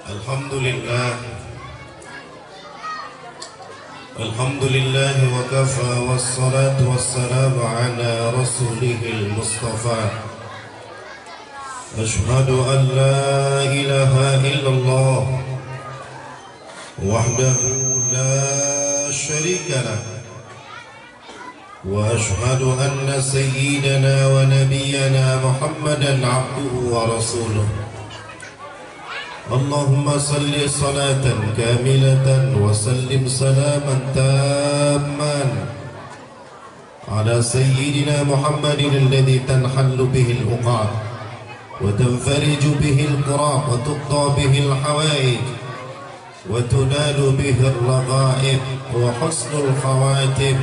Alhamdulillah, Alhamdulillah wa kafa wassalatu wassalamu ala rasulihil mustafa. Ashhadu an la ilaha illallah wahdahu la sharika lah wa ashhadu anna sayyidana wa nabiyyana Muhammadan abduhu wa rasuluh. Allahumma salli salatan kamilatan wa sallim salaman tamman ala sayyidina Muhammadin alladhi tanhallu bihi al-uqad wa tanfariju bihi al-qurab wa tuqta bihi al-hawaij wa tunalu bihi al-raghaib wa husnul khawatim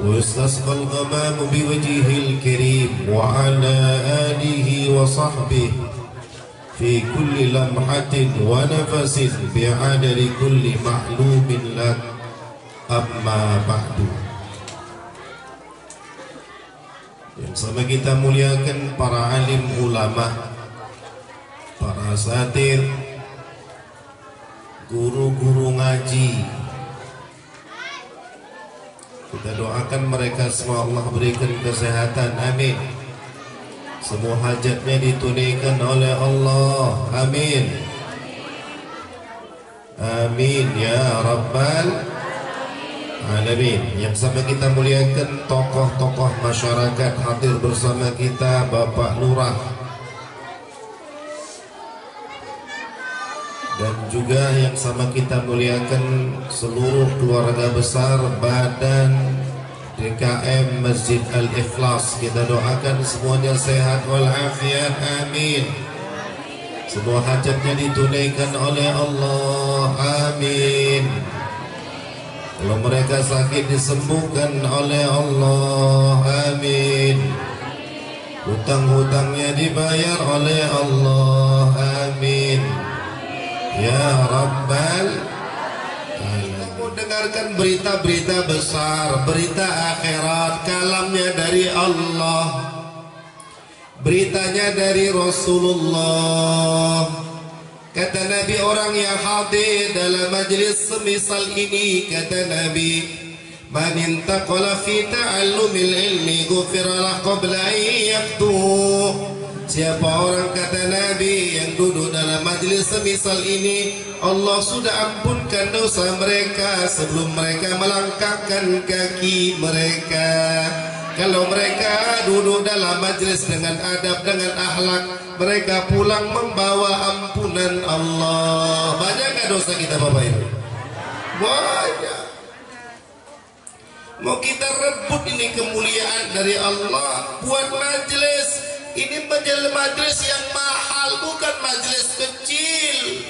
wa yustasqa al-ghamam biwajhihi al-karim wa ala alihi wa sahbihi في كل لمحة ونفس بعدد كل معلوم لك أما بعد. Yang sama kita muliakan para alim ulama, para satir, guru-guru ngaji. Kita doakan mereka semua Allah berikan kesehatan, amin. Semua hajatnya ditunaikan oleh Allah, amin. Amin ya Rabbal Alamin. Yang sama kita muliakan tokoh-tokoh masyarakat hadir bersama kita, Bapak Lurah, dan juga yang sama kita muliakan seluruh keluarga besar Badan DKM Masjid Al-Ikhlas. Kita doakan semuanya sehat walafiat, amin. Semua hajatnya ditunaikan oleh Allah, amin. Kalau mereka sakit disembuhkan oleh Allah, amin. Hutang-hutangnya dibayar oleh Allah, amin. Ya Rabbal. Dengarkan berita-berita besar, berita akhirat, kalamnya dari Allah, beritanya dari Rasulullah. Kata Nabi, orang yang hadir dalam majlis semisal ini, kata Nabi, man intaqala fi ta'allumil ilmi ghufira lahu qabla an yaqtuh. Siapa orang, kata Nabi, yang duduk dalam majlis semisal ini, Allah sudah ampunkan dosa mereka sebelum mereka melangkahkan kaki mereka. Kalau mereka duduk dalam majlis dengan adab, dengan akhlak, mereka pulang membawa ampunan Allah. Banyak gak dosa kita Bapak Ibu? Banyak. Mau kita rebut ini kemuliaan dari Allah, buat majlis. Ini majelis yang mahal, bukan majelis kecil.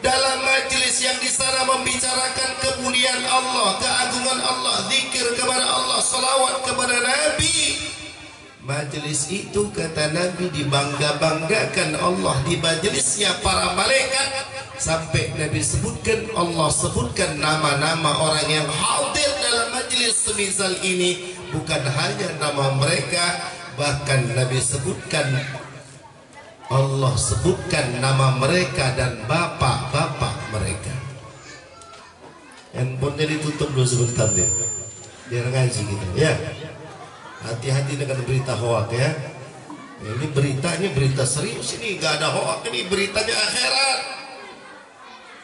Dalam majelis yang di sana membicarakan kemuliaan Allah, keagungan Allah, zikir kepada Allah, salawat kepada Nabi. Majelis itu, kata Nabi, dibangga-banggakan Allah di majelisnya para malaikat. Sampai Nabi sebutkan, Allah sebutkan nama-nama orang yang hadir dalam majelis semisal ini. Bukan hanya nama mereka, bahkan Nabi sebutkan, Allah sebutkan nama mereka dan bapak-bapak mereka. Handphonenya ditutup dulu sebentar deh, biar ngaji gitu ya. Hati-hati dengan berita hoak ya. Ini beritanya berita serius, ini gak ada hoak, ini beritanya akhirat.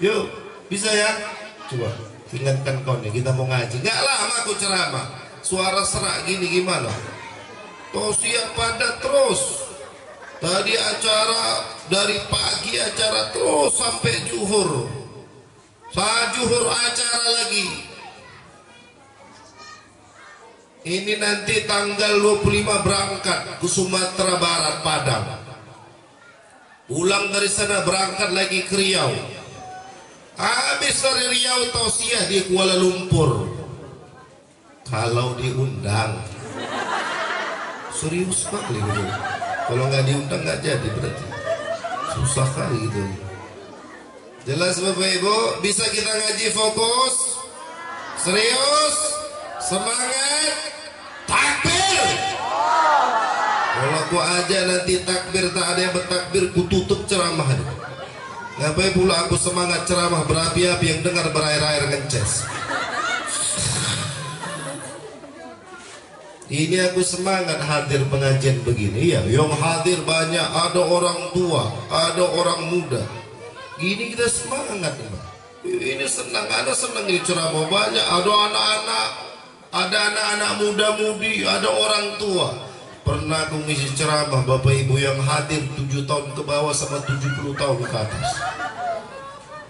Yuk, bisa ya? Coba ingatkan kau nih, kita mau ngaji. Gak lama aku ceramah, suara serak gini gimana? Tausiah padat terus. Tadi acara dari pagi, acara terus sampai zuhur. Saat zuhur acara lagi. Ini nanti tanggal 25 berangkat ke Sumatera Barat, Padang. Pulang dari sana berangkat lagi ke Riau. Habis dari Riau tausiah di Kuala Lumpur. Kalau diundang, serius sekali gitu. Kalau nggak diundang nggak jadi, berarti susah kali gitu. Jelas Bapak Ibu? Bisa kita ngaji fokus, serius, semangat, takbir. Kalau aku aja nanti takbir tak ada yang bertakbir, ku tutup ceramah. Ngapain pula aku semangat ceramah berapi-api yang dengar berair-air ngences. Ini aku semangat hadir pengajian begini ya. Yang hadir banyak, ada orang tua, ada orang muda. Gini kita semangat ya. Ini senang, ada senang ini ceramah banyak. Ada anak-anak, ada anak-anak muda-mudi, ada orang tua. Pernah aku ngisi ceramah Bapak Ibu yang hadir 7 tahun ke bawah sama 70 tahun ke atas.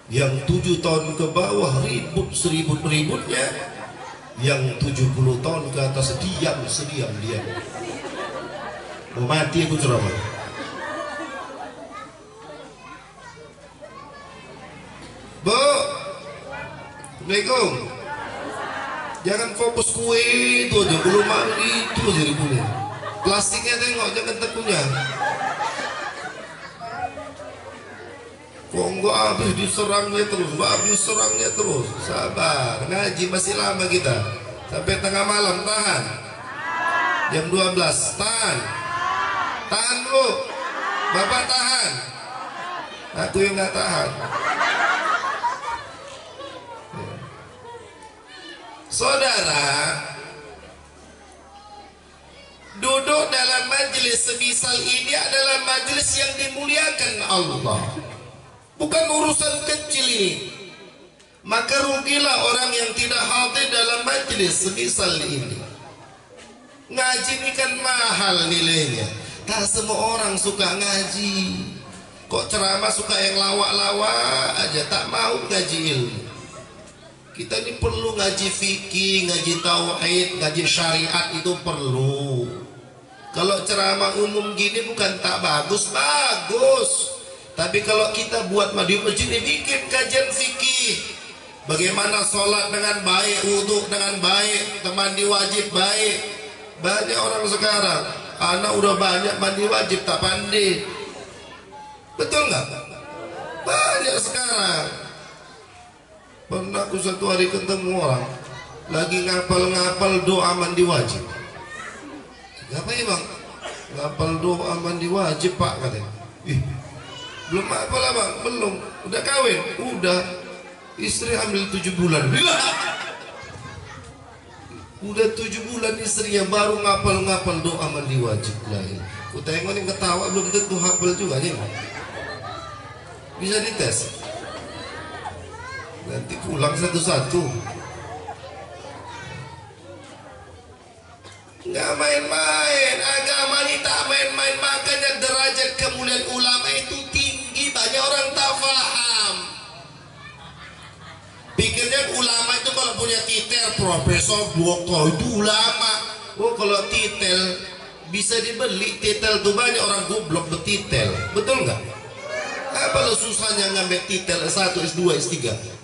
Yang 7 tahun ke bawah ribut seribut-ributnya. Yang 70 tahun ke atas diam dia. Mau mati aku ceramah. Bu, Assalamualaikum. Jangan fokus kue itu aja, belum itu aja ributnya. Plastiknya tengok, jangan tekunya. Kok enggak habis diserangnya terus, sabar, ngaji masih lama kita, sampai tengah malam, tahan. Jam 12, tahan dulu, Bapak tahan, aku yang nggak tahan. Saudara, duduk dalam majelis semisal ini adalah majelis yang dimuliakan Allah. Bukan urusan kecil ini. Maka rugilah orang yang tidak hadir dalam majelis semisal ini. Ngaji ini kan mahal nilainya. Tak semua orang suka ngaji. Kok ceramah suka yang lawak-lawak aja, tak mau ngaji ilmu. Kita ini perlu ngaji fikih, ngaji tauhid, ngaji syariat, itu perlu. Kalau ceramah umum gini bukan tak bagus, bagus. Tapi kalau kita buat di masjid ini bikin kajian fikih, bagaimana sholat dengan baik, wudhu dengan baik, mandi wajib baik. Banyak orang sekarang, anak udah banyak mandi wajib tak pandai. Betul nggak? Banyak sekarang. Pernah aku satu hari ketemu orang lagi ngapal-ngapal doa mandi wajib. Ngapain bang? Ngapal doa mandi wajib pak katanya. Belum apa lah bang, belum. Udah kawin? Udah. Istri hamil 7 bulan. Udah 7 bulan istrinya baru ngapal-ngapal doa mandi wajib. Aku tengok nih ketawa, belum tentu hafal juga nih. Bisa dites. Nanti pulang satu-satu. Nggak main-main. Agama ini tak main-main. Makanya derajat kemuliaan ulama itu tinggi. Banyak orang tak paham. Pikirnya ulama itu kalau punya titel profesor, doktor itu ulama. Oh kalau titel bisa dibeli. Titel tuh banyak orang goblok bertitel. Betul nggak? Apa lo susahnya ngambil titel S1, S2, S3?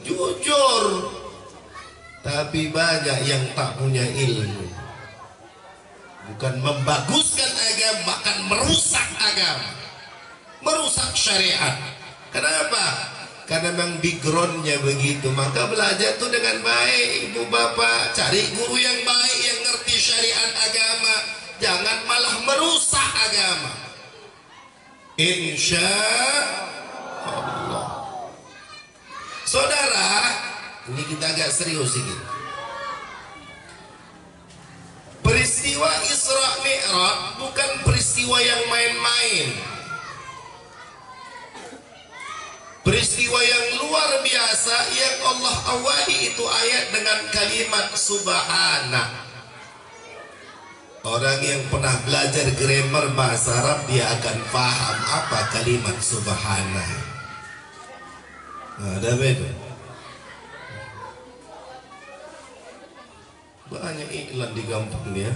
Jujur. Tapi banyak yang tak punya ilmu. Bukan membaguskan agama, bahkan merusak agama, merusak syariat. Kenapa? Karena memang backgroundnya begitu. Maka belajar tuh dengan baik, ibu bapak, cari guru yang baik yang ngerti syariat agama. Jangan malah merusak agama. Insya Allah. Saudara, ini kita agak serius ini. Peristiwa Isra Mi'raj bukan peristiwa yang main-main. Peristiwa yang luar biasa yang Allah awali itu ayat dengan kalimat subhana. Orang yang pernah belajar grammar bahasa Arab dia akan paham apa kalimat subhana. Nah, ada beda. Banyak iklan di kampung dia.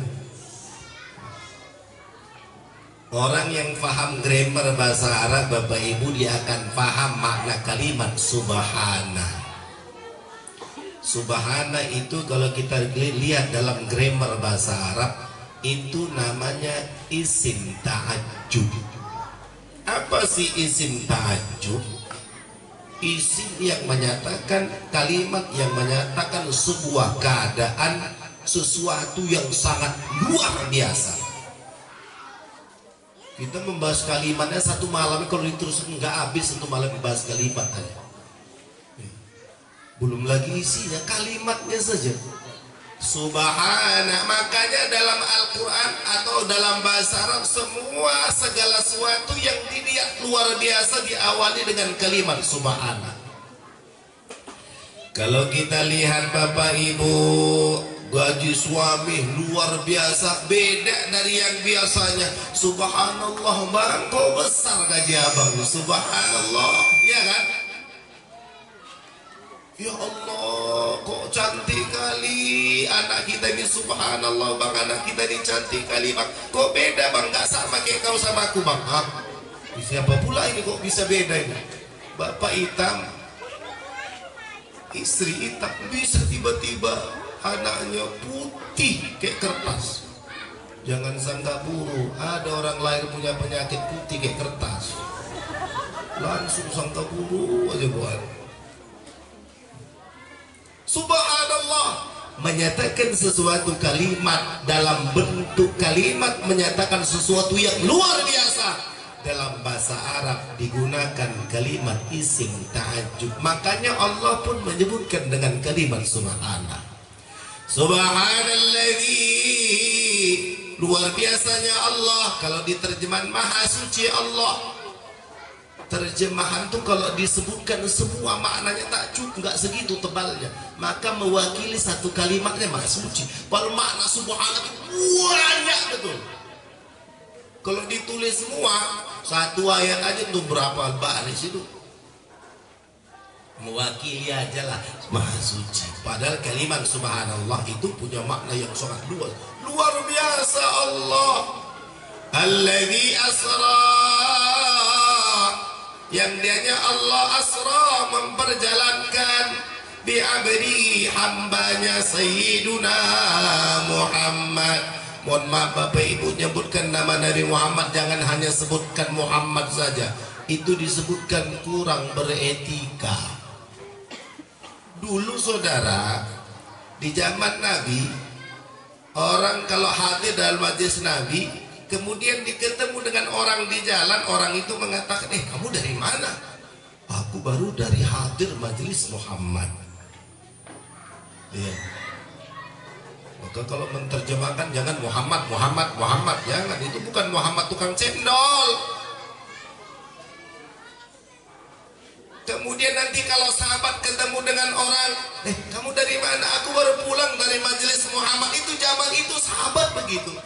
Orang yang paham grammar bahasa Arab, Bapak Ibu, dia akan paham makna kalimat subhana. Subhana itu kalau kita lihat dalam grammar bahasa Arab, itu namanya isim ta'ajjub. Apa sih isim ta'ajjub? Isim yang menyatakan, kalimat yang menyatakan sebuah keadaan, sesuatu yang sangat luar biasa. Kita membahas kalimatnya satu malam, kalau diterusin nggak habis satu malam membahas kalimat aja. Belum lagi isinya, kalimatnya saja. Subhana, makanya dalam Al-Quran atau dalam bahasa Arab semua segala sesuatu yang dilihat luar biasa diawali dengan kalimat subhana. Kalau kita lihat Bapak Ibu, gaji suami luar biasa, beda dari yang biasanya. Subhanallah bang, kok besar gaji abang? Subhanallah, ya kan? Ya Allah, kok cantik kali anak kita ini. Subhanallah bang, anak kita ini cantik kali bang. Kok beda bang, gak sama kayak kau sama aku bang. Hah? Siapa pula ini kok bisa beda ini? Bapak hitam, istri hitam, bisa tiba-tiba anaknya putih kayak kertas. Jangan sangka buruk, ada orang lahir punya penyakit putih kayak kertas, langsung sangka buruk aja buat. Subhanallah, menyatakan sesuatu kalimat dalam bentuk kalimat, menyatakan sesuatu yang luar biasa. Dalam bahasa Arab digunakan kalimat isim ta'ajjub. Makanya Allah pun menyebutkan dengan kalimat subhana. Subhanalladzi, luar biasanya Allah. Kalau diterjemahan maha suci Allah. Terjemahan tuh kalau disebutkan semua maknanya tak cukup, nggak segitu tebalnya. Maka mewakili satu kalimatnya maha suci. Kalau makna subhanallah banyak betul. Kalau ditulis semua satu ayat aja tuh berapa baris itu. Mewakili aja lah maha suci. Padahal kalimat subhanallah itu punya makna yang sangat luas. Luar biasa Allah. Alladzi asra, yang dianya Allah asra, memperjalankan bi'abdi, hambanya Sayyiduna Muhammad. Mohon maaf Bapak Ibu, nyebutkan nama Nabi Muhammad jangan hanya sebutkan Muhammad saja, itu disebutkan kurang beretika. Dulu saudara, di zaman Nabi, orang kalau hadir dalam majelis Nabi, kemudian diketemu dengan orang di jalan, orang itu mengatakan, kamu dari mana? Aku baru dari hadir majelis Muhammad. Iya. Maka kalau menerjemahkan jangan Muhammad, Muhammad, Muhammad, jangan. Itu bukan Muhammad tukang cendol. Kemudian nanti kalau sahabat ketemu dengan orang, kamu dari mana? Aku baru pulang dari majelis Muhammad. Itu zaman itu sahabat begitu.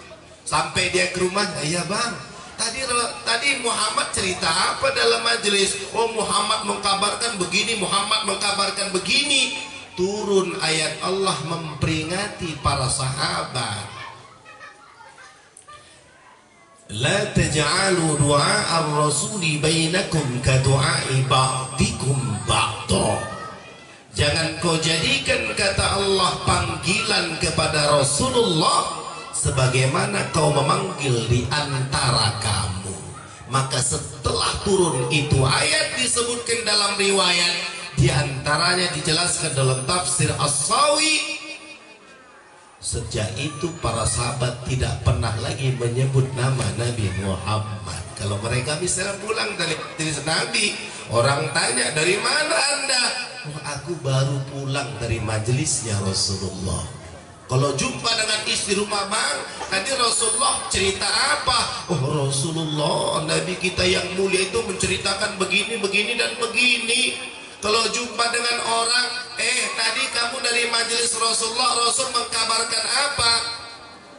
Sampai dia ke rumah, iya bang, tadi Muhammad cerita apa dalam majelis? Oh Muhammad mengkabarkan begini, Muhammad mengkabarkan begini. Turun ayat Allah memperingati para sahabat. La taj'alu du'a ar-rasuli bainakum ka du'ai ba'dikum ba'da. Jangan kau jadikan, kata Allah, panggilan kepada Rasulullah sebagaimana kau memanggil di antara kamu. Maka setelah turun itu ayat disebutkan dalam riwayat, di antaranya dijelaskan dalam tafsir As-Sawi, sejak itu para sahabat tidak pernah lagi menyebut nama Nabi Muhammad. Kalau mereka misalnya pulang dari Nabi, orang tanya, dari mana anda? Oh, aku baru pulang dari majelisnya Rasulullah. Kalau jumpa dengan istri rumah bang, tadi Rasulullah cerita apa? Oh Rasulullah, Nabi kita yang mulia itu menceritakan begini, begini dan begini. Kalau jumpa dengan orang, tadi kamu dari majelis Rasulullah, Rasul mengkabarkan apa?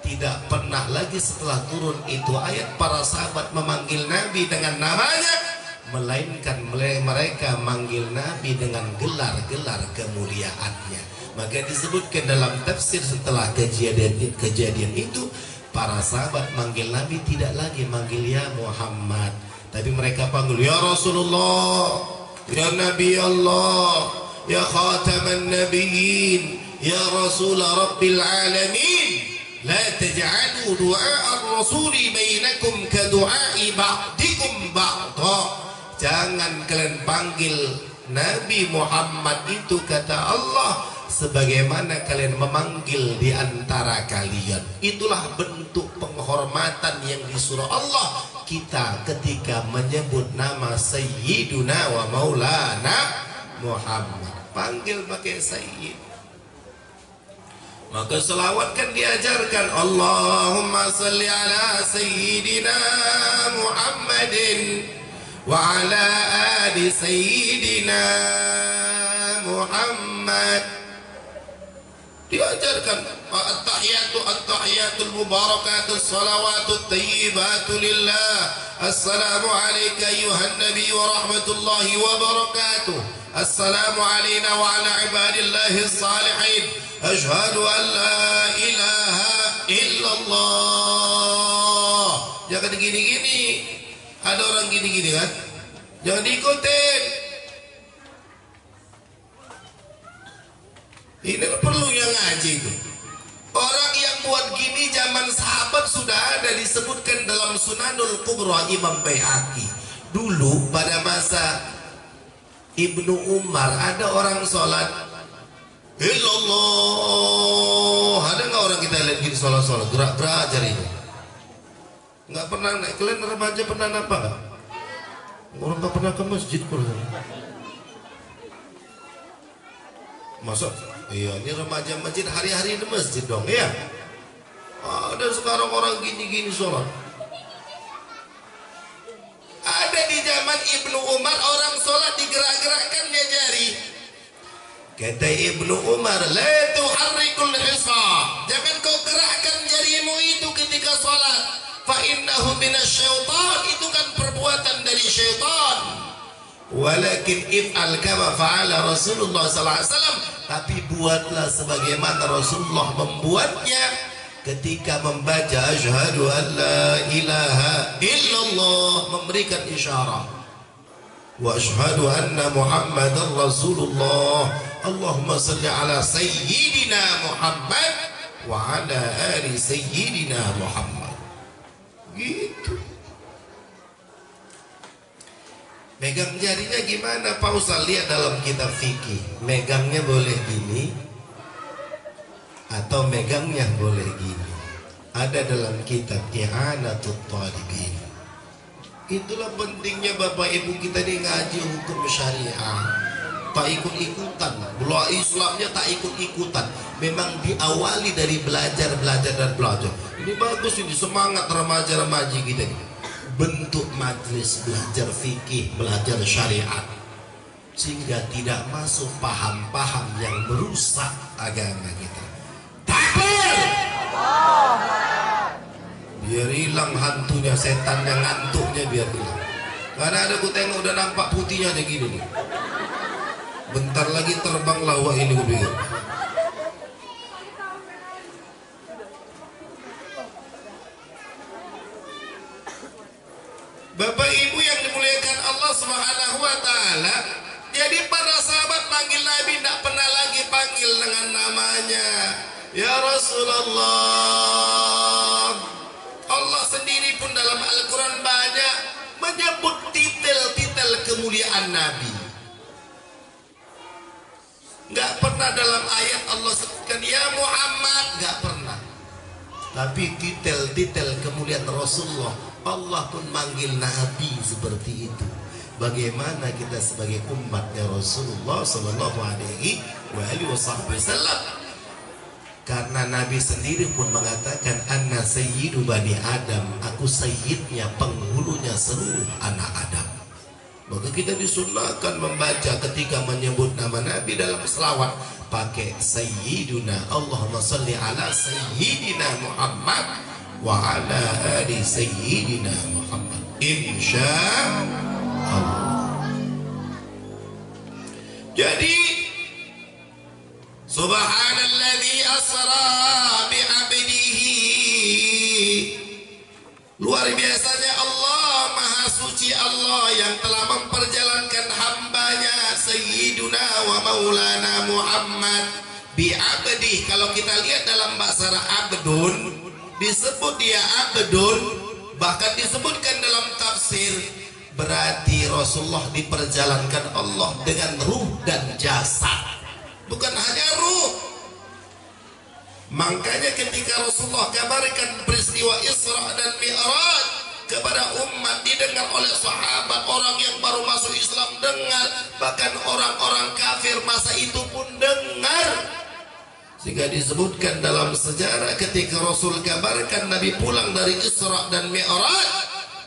Tidak pernah lagi setelah turun itu ayat para sahabat memanggil Nabi dengan namanya, melainkan mereka manggil Nabi dengan gelar-gelar kemuliaannya. Maka disebutkan dalam tafsir setelah kejadian itu, para sahabat manggil Nabi tidak lagi manggil ya Muhammad, tapi mereka panggil ya Rasulullah, ya Nabi Allah, ya Khataman Nabiyyin, ya Rasul Rabbil Alamin. La taj'alu du'a ar-rasuli bainakum ka du'ai ba'dikum ba'da. Jangan kalian panggil Nabi Muhammad itu, kata Allah, sebagaimana kalian memanggil di antara kalian. Itulah bentuk penghormatan yang disuruh Allah kita ketika menyebut nama Sayyiduna wa Maulana Muhammad. Panggil pakai Sayyid. Maka selawat kan diajarkan, Allahumma salli ala Sayyidina Muhammadin wa ala ali Sayyidina Muhammad. Diajarkan at-tahiyatul mubarakatus salawatut thayyibatu lillah. Assalamu alayka ayuhan nabi wa rahmatullahi wa barakatuh. Assalamu alayna wa ala ibadillahi salihin. Ashhadu an la ilaha illallah. Jangan gini-gini. Ada orang gini-gini kan? Jangan diikutin. Ini perlunya ngaji itu. Orang yang buat gini zaman sahabat sudah ada, disebutkan dalam Sunanul Kubra Imam Baihaqi. Dulu pada masa Ibnu Umar ada orang sholat Ilallah. Ada nggak orang kita lihat gini sholat gerak-gerak jarinya? Nggak pernah. Kalian remaja pernah apa nggak? Orang nggak pernah ke masjid kurang. Masuk. Iya, ini remaja masjid hari-hari di masjid dong, ya. Ada sekarang orang gini-gini sholat. Ada di zaman Ibnu Umar orang sholat digerak-gerakkannya jari. Kata Ibnu Umar, la tuharrikul hisa. Jangan kau gerakkan jarimu itu ketika sholat. Fa innahu minasyaitan. Itu kan perbuatan dari syaitan. Walakin if'al kama fa'ala Rasulullah sallallahu alaihi wasallam. Tapi buatlah sebagaimana Rasulullah membuatnya ketika membaca asyhadu an la ilaha illallah, memberikan isyarat wa asyhadu anna Muhammadar Rasulullah. Allahumma salli ala sayyidina Muhammad wa ala ali sayyidina Muhammad. Gitu. Megang jarinya gimana Pak Ustaz? Lihat dalam kitab fikih. Megangnya boleh gini atau megangnya boleh gini. Ada dalam kitab I'anatut Talibin. Itulah pentingnya Bapak Ibu kita ini ngaji hukum syariah. Tak ikut-ikutan. Belajar Islamnya tak ikut-ikutan. Memang diawali dari belajar. Ini bagus, ini semangat remaja-remaji kita ini. Bentuk majelis belajar fikih, belajar syariat, sehingga tidak masuk paham-paham yang merusak agama kita. Takbir! Biar hilang hantunya, setan yang ngantuknya biar hilang. Karena ada ku tengok udah nampak putihnya ada gini nih. Bentar lagi terbang lawak ini ku pikir. Bapak Ibu yang dimuliakan Allah Subhanahu wa taala, jadi para sahabat panggil Nabi tidak pernah lagi panggil dengan namanya. Ya Rasulullah. Allah sendiri pun dalam Al-Qur'an banyak menyebut titel-titel kemuliaan Nabi. Enggak pernah dalam ayat Allah sebutkan ya Muhammad, enggak pernah. Tapi titel-titel kemuliaan Rasulullah Allah pun manggil Nabi seperti itu. Bagaimana kita sebagai umatnya Rasulullah Sallallahu Alaihi Wasallam? Karena Nabi sendiri pun mengatakan Anna sayyidu bani Adam, aku sayyidnya, penghulunya seluruh anak Adam. Maka kita disunnahkan membaca ketika menyebut nama Nabi dalam selawat pakai sayyiduna. Allahumma salli ala sayyidina Muhammad wa ala ali sayyidina Muhammad. Insyaallah. Jadi subhanalladzi asra bi 'abdihi. Luar biasanya Allah, maha suci Allah yang telah memperjalankan hambanya Sayyiduna wa Maulana Muhammad bi 'abdihi. Kalau kita lihat dalam bahasa abdun, disebut dia abdun, bahkan disebutkan dalam tafsir, berarti Rasulullah diperjalankan Allah dengan ruh dan jasad. bukan hanya ruh. Makanya ketika Rasulullah kabarkan peristiwa Isra dan Mi'raj kepada umat, didengar oleh sahabat, orang yang baru masuk Islam dengar, bahkan orang-orang kafir masa itu pun dengar. Sehingga disebutkan dalam sejarah ketika Rasul kabarkan Nabi pulang dari Isra dan Mi'raj,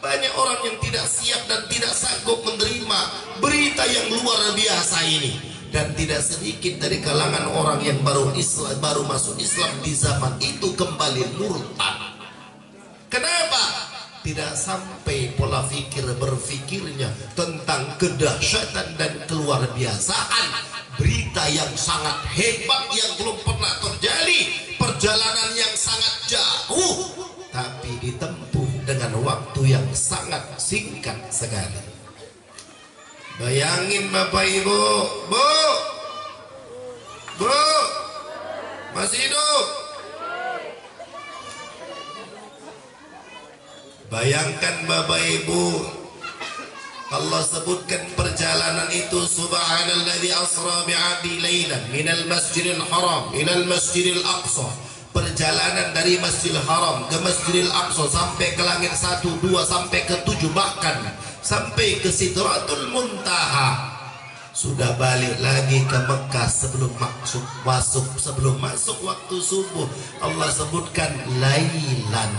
banyak orang yang tidak siap dan tidak sanggup menerima berita yang luar biasa ini. Dan tidak sedikit dari kalangan orang yang baru masuk Islam di zaman itu kembali murtad. Kenapa? Tidak sampai pola fikir berfikirnya tentang kedahsyatan dan keluar biasaan berita yang sangat hebat yang belum pernah terjadi, perjalanan yang sangat jauh tapi ditempuh dengan waktu yang sangat singkat sekali. Bayangin Bapak Ibu, Bu, masih hidup? Bayangkan Bapak Ibu, Allah sebutkan perjalanan itu, subhanalladzi asra bi'abdi lailan minal masjidil haram ilal masjidil aqsa. Perjalanan dari Masjidil Haram ke Masjidil Aqsa sampai ke langit 1, 2 sampai ke 7, bahkan sampai ke Sidratul Muntaha. Sudah balik lagi ke Mekah sebelum masuk waktu subuh. Allah sebutkan lailan.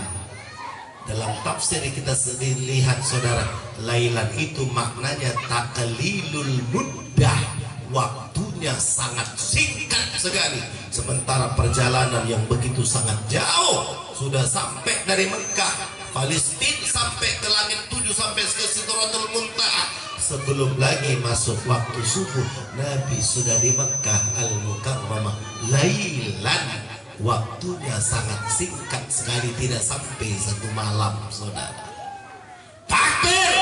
Dalam tafsir kita lihat saudara, lailan itu maknanya taqlilul muddah, waktunya sangat singkat sekali. Sementara perjalanan yang begitu sangat jauh, sudah sampai dari Mekah Palestina sampai ke langit 7 sampai ke Sidratul Muntaha. Sebelum lagi masuk waktu subuh, Nabi sudah di Mekah Al-Mukarramah lailan. Waktunya sangat singkat sekali, tidak sampai 1 malam saudara. Takbir!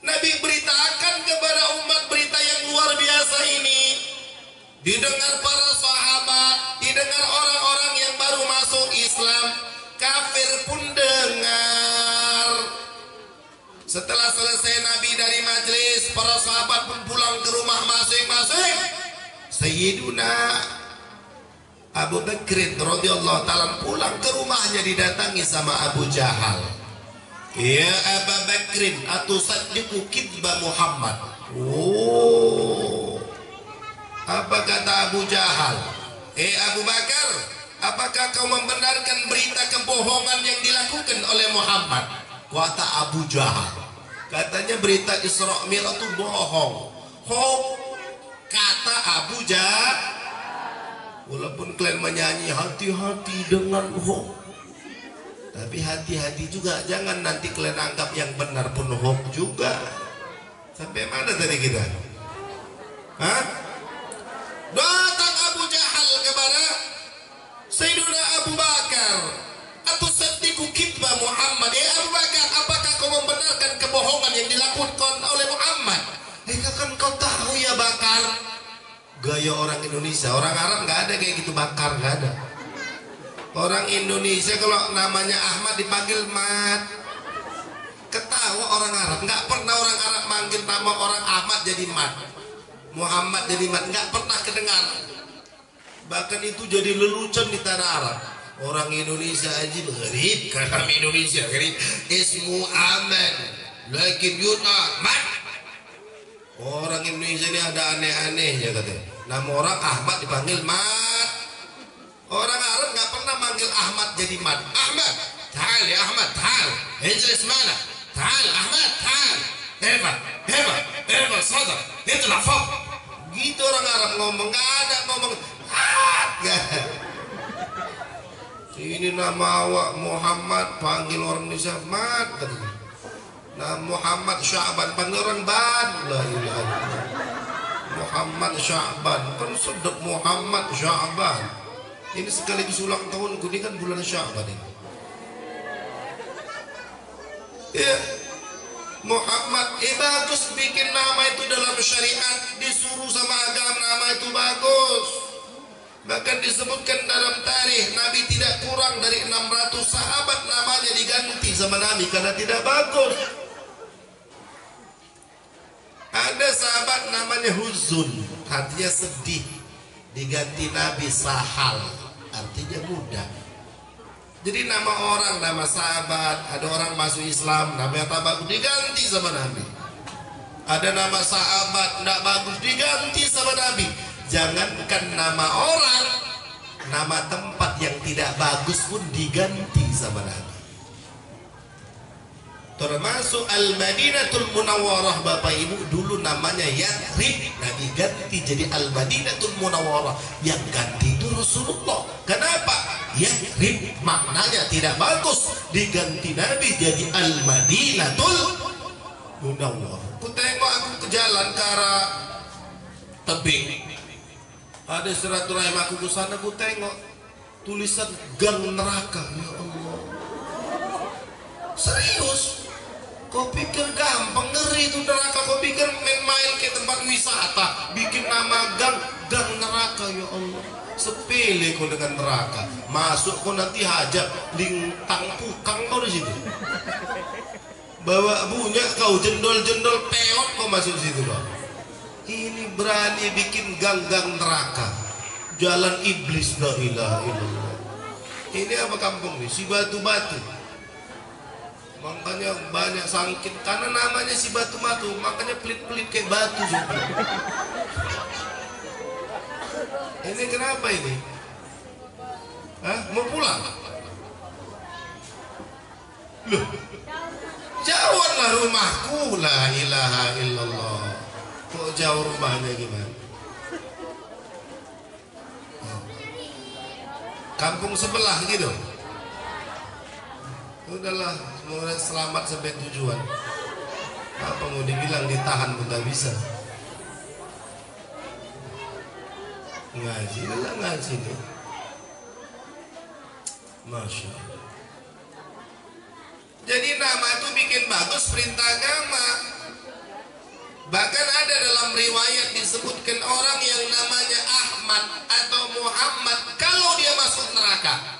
Nabi beritakan kepada umat berita yang luar biasa ini, didengar para sahabat, didengar orang-orang yang baru masuk Islam, kafir pun dengar. Setelah selesai Nabi dari majelis, para sahabat pun pulang ke rumah masing-masing. Sayyiduna Abu Bakr radhiyallahu ta'ala pulang ke rumahnya, didatangi sama Abu Jahal. Ya Abu Bakrin, atusaddiqu kidba Muhammad. Oh, apa kata Abu Jahal? Abu Bakar, apakah kau membenarkan berita kebohongan yang dilakukan oleh Muhammad? Kata Abu Jahal, katanya berita Isra Mi'raj itu bohong. Hoax, kata Abu Jahal. Walaupun kalian menyanyi hati-hati dengan hoax, tapi hati-hati juga, jangan nanti kalian anggap yang benar pun hoax juga. Sampai mana tadi kita? Hah? Datang Abu Jahal kepada Sayyidina Abu Bakar, atusaddiqu kidba Muhammad. Abu Bakar, apakah kau membenarkan kebohongan yang dilakukan oleh Muhammad? Kan kau tahu ya Bakar, gaya orang Indonesia, orang Arab nggak ada kayak gitu. Bakar nggak ada. Orang Indonesia kalau namanya Ahmad dipanggil Mat. Ketawa orang Arab, nggak pernah orang Arab manggil nama orang Ahmad jadi Mat, Muhammad jadi Mat, nggak pernah kedengar. Bahkan itu jadi lelucon di tanah Arab. Orang Indonesia aja gharib, karena Indonesia gharib. Ismu Ahmad, lakin yuna Mat. Orang Indonesia ini ada aneh-anehnya katanya. Nama orang Ahmad dipanggil Mat. Orang Arab nggak pernah manggil Ahmad jadi Mat. Ahmad, ta'al ya Ahmad, ta'al. Ijlis mana? Ta'al Ahmad, ta'al. Hebat, sadar. Itla fawq. Gitu orang Arab ngomong, nggak ada ngomong. Ini nama awak Muhammad, panggil orang Indonesia Mat katanya. Nah Muhammad Sya'ban, panggil orang Ban. La ilaha illallah. Muhammad Sya'ban, kan sedap Muhammad Sya'ban. Ini sekaligus ulang tahun, ini kan bulan Sya'ban ini. Ya, Muhammad, bagus bikin nama itu dalam syariat, disuruh sama agama, nama itu bagus. Bahkan disebutkan dalam tarikh, Nabi tidak kurang dari 600 sahabat namanya diganti sama Nabi karena tidak bagus. Ada sahabat namanya Huzun, artinya sedih, diganti Nabi Sahal, artinya mudah. Jadi nama orang, nama sahabat, ada orang masuk Islam, namanya tak bagus, diganti sama Nabi. Ada nama sahabat tidak bagus, diganti sama Nabi. Jangankan nama orang, nama tempat yang tidak bagus pun diganti sama Nabi. Termasuk Al-Madinatul Munawwarah, Bapak Ibu, dulu namanya Yathrib, Nabi ganti jadi Al-Madinatul Munawwarah. Yang ganti itu Rasulullah. Kenapa? Yathrib maknanya tidak bagus, diganti Nabi jadi Al-Madinatul Munawwarah. Ku tengok aku ke jalan ke arah tebing, ada silaturahim aku ke sana, ku tengok tulisan gang neraka. Ya Allah, serius? Kau pikir gampang? Ngeri itu neraka. Kau pikir main-main ke tempat wisata bikin nama gang neraka? Ya Allah, sepele kau dengan neraka. Masuk kau nanti hajat lintang pukang kau di situ. Bawa bunyi kau jendol-jendol peot kau masuk situ loh. Ini berani bikin gang-gang neraka, jalan iblis. La ilaha illallah. Ini apa kampung nih? Si batu-batu. Makanya banyak sangkit karena namanya si batu-batu, makanya pelit-pelit kayak batu juga. Ini kenapa ini? Hah? Mau pulang? Loh, jauhlah rumahku. La ilaha illallah. Kok jauh rumahnya gimana? Kampung sebelah gitu. Udahlah, semoga selamat sampai tujuan. Apa mau dibilang, ditahan pun tak bisa. Ngaji lah, ngaji nih. Masya Allah. Jadi nama itu bikin bagus, perintah agama. Bahkan ada dalam riwayat disebutkan orang yang namanya Ahmad atau Muhammad, kalau dia masuk neraka,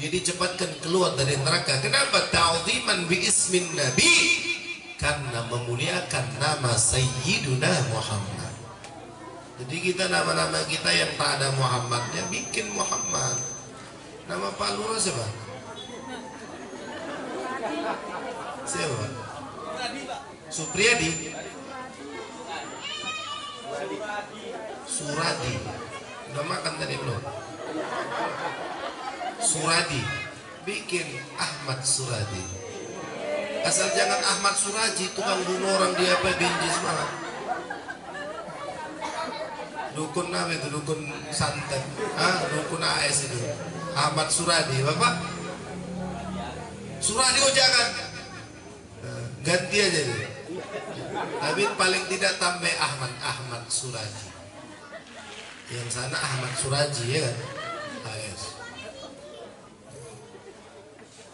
jadi cepatkan keluar dari neraka. Kenapa? Ta'ziman bi ismin Nabi, karena memuliakan nama Sayyiduna Muhammad. Jadi kita nama-nama kita yang tak ada Muhammadnya bikin Muhammad. Nama Pak Lurah siapa? Siapa? Supriyadi. Suradi. Udah makan tadi belum? Suradi, bikin Ahmad Suradi. Asal jangan Ahmad Suraji, tukang bunuh orang dia apa binjis malah. Dukun apa itu? Dukun santet, dukun AS itu. Ahmad Suradi, Bapak. Suradi, oh jangan, ganti aja deh. Tapi paling tidak tambah Ahmad Suradi. Yang sana Ahmad Suraji ya kan? AS.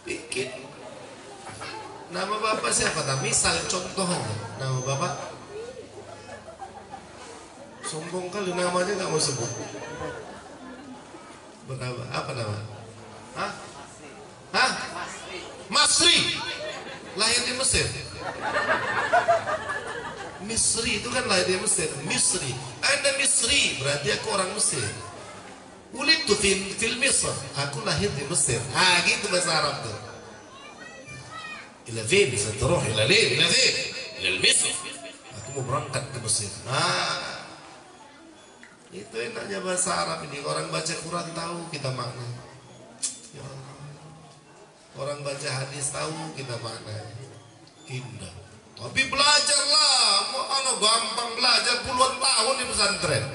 Bikin nama bapak siapa? Misal contohnya nama bapak, sombong kali namanya nggak mau sebut. Bernama apa nama? Masri. Lahir di Mesir. Misri itu kan lahir di Mesir. Misri. Anda Misri berarti aku orang Mesir. Ulidtu fil Misr, aku lahir di Mesir. Gitu bahasa Arab tuh. Ila fين ستروح ila فين ila Misr. Aku mau berangkat ke Mesir. Itu enaknya bahasa Arab ini. Orang baca Quran tahu kita makna. Ya Allah. Orang baca hadis tahu kita makna. Indah. Tapi belajarlah. Mana gampang belajar, puluhan tahun di pesantren.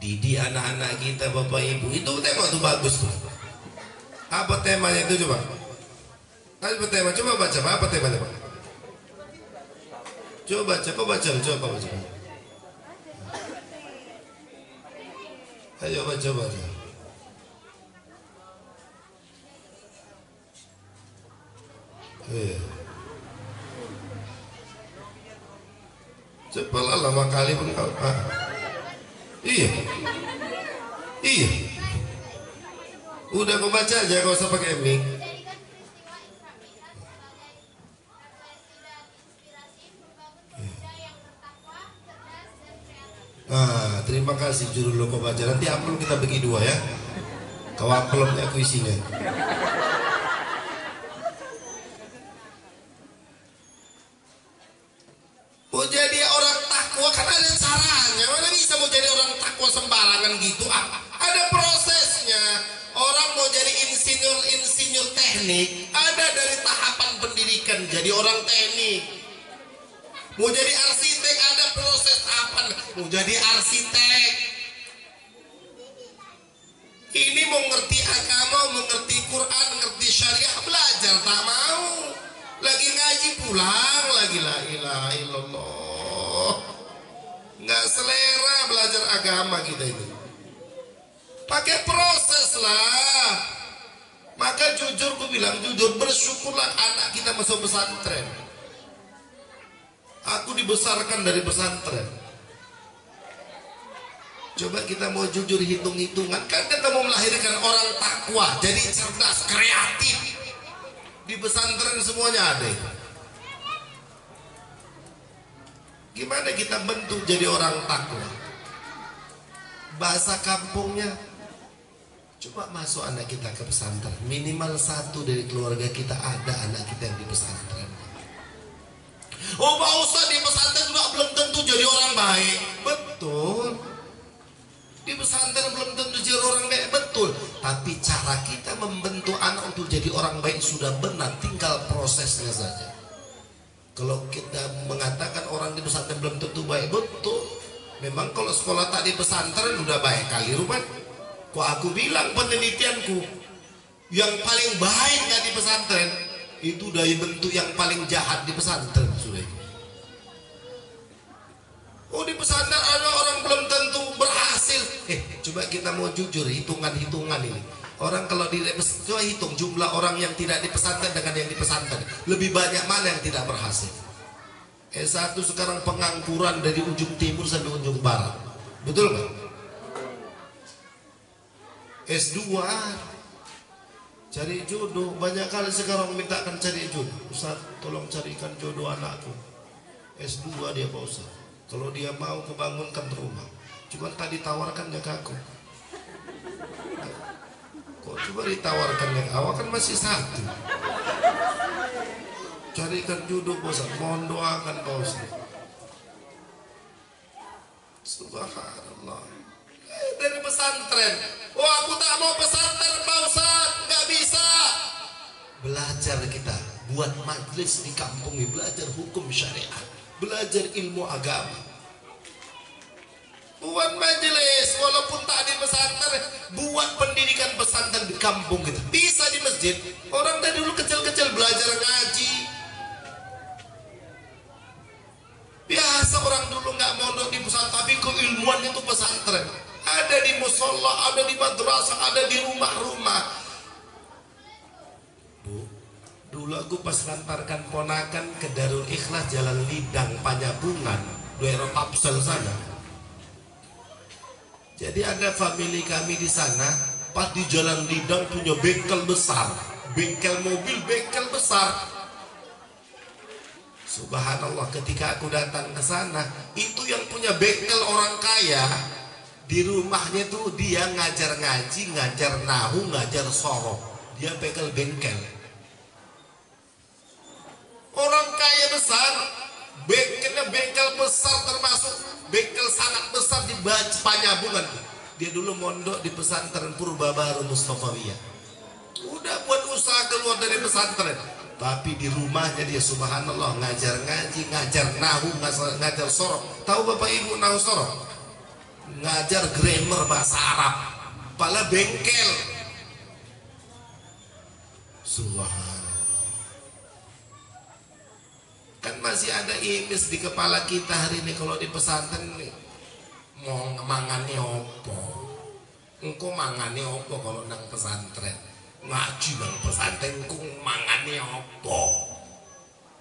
Didik anak-anak kita, Bapak Ibu. Itu tema tuh bagus tuh. Apa temanya itu coba? Apa tema? Coba baca. Apa temanya, Pak? Coba baca. Coba baca. Ayo baca. Cepat lama kali pun kau. Iya. Udah kau baca aja, kau usah pakai mic. Terima kasih juru loko baca. Nanti amplop kita bagi 2 ya. Kau amplopnya aku isinya. Mau jadi orang takwa kan ada caranya. Mana bisa mau jadi orang takwa sembarangan gitu? Ada prosesnya. Orang mau jadi insinyur teknik, ada dari tahapan pendidikan jadi orang teknik. Mau jadi arsitek ada proses tahapan. Mau jadi arsitek. Ini mau ngerti agama, mau ngerti Quran, ngerti syariah, belajar tak mau. Lagi ngaji pulang lagi, la ilaha illallah. Nggak selera belajar agama kita ini. Pakai proses lah. Maka jujur ku bilang, jujur bersyukurlah anak kita masuk pesantren. Aku dibesarkan dari pesantren. Coba kita mau jujur hitung-hitungan. Kan kita mau melahirkan orang takwa, jadi cerdas, kreatif. Di pesantren semuanya ada. Gimana kita bentuk jadi orang takwa? Bahasa kampungnya, coba masuk anak kita ke pesantren. Minimal 1 dari keluarga kita ada anak kita yang di pesantren. Oh Pak Ustadz, di pesantren juga belum tentu jadi orang baik. Betul. Di pesantren belum tentu jadi orang baik, betul. Tapi cara kita membentuk anak untuk jadi orang baik sudah benar, tinggal prosesnya saja. Kalau kita mengatakan orang di pesantren belum tentu baik, betul. Memang kalau sekolah tak di pesantren udah baik kali rupanya. Kok aku bilang penelitianku, yang paling baik nggak di pesantren itu dari bentuk yang paling jahat di pesantren sudah. Oh di pesantren ada orang belum tentu berhasil. Coba kita mau jujur hitungan-hitungan ini. Orang kalau coba hitung jumlah orang yang tidak di pesantren dengan yang di pesantren, lebih banyak mana yang tidak berhasil? S1 sekarang pengangguran dari ujung timur sampai ujung barat, betul nggak? S2 cari jodoh, banyak kali sekarang mintakan cari jodoh. Ustaz tolong carikan jodoh anakku. S2 dia Pak Ustaz. Kalau dia mau kebangunkan rumah, cuma tadi tawarkan ke aku. Kok coba ditawarkan yang awal kan masih 1. Carikan jodoh Pak Ustaz, mohon doakan Pak Ustaz. Subhanallah. Dari pesantren. Oh aku tak mau pesantren Pak Ustaz, nggak bisa. Belajar kita, buat majelis di kampung ini, belajar hukum syariat, belajar ilmu agama. Buat majelis, walaupun tak di pesantren, buat pendidikan pesantren di kampung kita. Bisa di masjid. Orang dari dulu kecil-kecil belajar ngaji. Biasa orang dulu nggak mondok di pesantren, tapi keilmuan itu pesantren. Ada di musola, ada di madrasah, ada di rumah-rumah. Bu, dulu aku pas ngantarkan ponakan ke Darul Ikhlas Jalan Lidang Panyabungan, daerah Tapsel sana. Jadi ada family kami di sana, pas di Jalan Lidang punya bengkel besar, bengkel mobil, bengkel besar. Subhanallah, ketika aku datang ke sana, itu yang punya bengkel orang kaya. Di rumahnya tuh dia ngajar ngaji, ngajar nahu, ngajar sorof. Dia bengkel. Orang kaya besar, bengkelnya bengkel besar, termasuk bengkel sangat besar di Panyabungan. Dia dulu mondok di pesantren Purba Baru Mustafawiyah. Udah buat usaha keluar dari pesantren, tapi di rumahnya dia subhanallah ngajar ngaji, ngajar nahu, ngajar sorof. Tahu Bapak Ibu nahu sorof? Ngajar grammar bahasa Arab, pala bengkel. Subhanallah. Kan masih ada imis di kepala kita hari ini. Kalau di pesantren nih, mau mangane opo? Engko mangane opo kalau nang pesantren? Ngaji bang pesantren, engko mangane opo?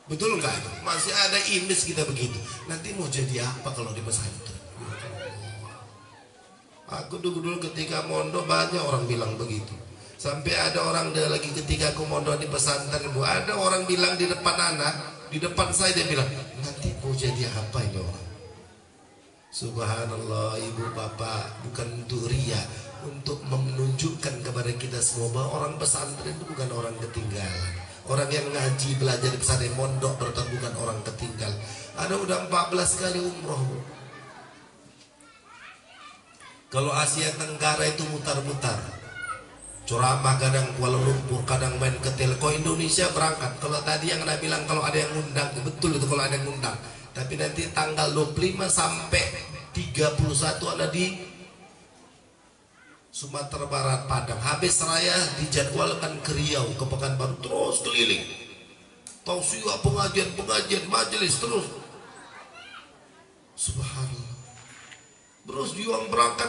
Betul nggak? Masih ada imis kita begitu. Nanti mau jadi apa kalau di pesantren? Aku dulu ketika mondok banyak orang bilang begitu. Sampai ada orang lagi ketika aku mondok di pesantren, Bu, ada orang bilang di depan anak, di depan saya, dia bilang, nanti mau jadi apa ini orang? Subhanallah, ibu bapak, bukan untuk ria, untuk menunjukkan kepada kita semua bahwa orang pesantren itu bukan orang ketinggalan. Orang yang ngaji belajar di pesantren mondok berarti bukan orang ketinggal. Ada udah 14 kali umroh. Kalau Asia Tenggara itu mutar-mutar, ceramah kadang Kuala Lumpur, kadang main ke Telko. Indonesia berangkat. Kalau tadi yang Anda bilang kalau ada yang ngundang, betul itu kalau ada yang ngundang. Tapi nanti tanggal 25 sampai 31 ada di Sumatera Barat, Padang. Habis raya dijadwalkan ke Riau, ke Pekanbaru, terus keliling. Tausiah, pengajian, majelis terus. Subhanallah. Terus juang berangkat.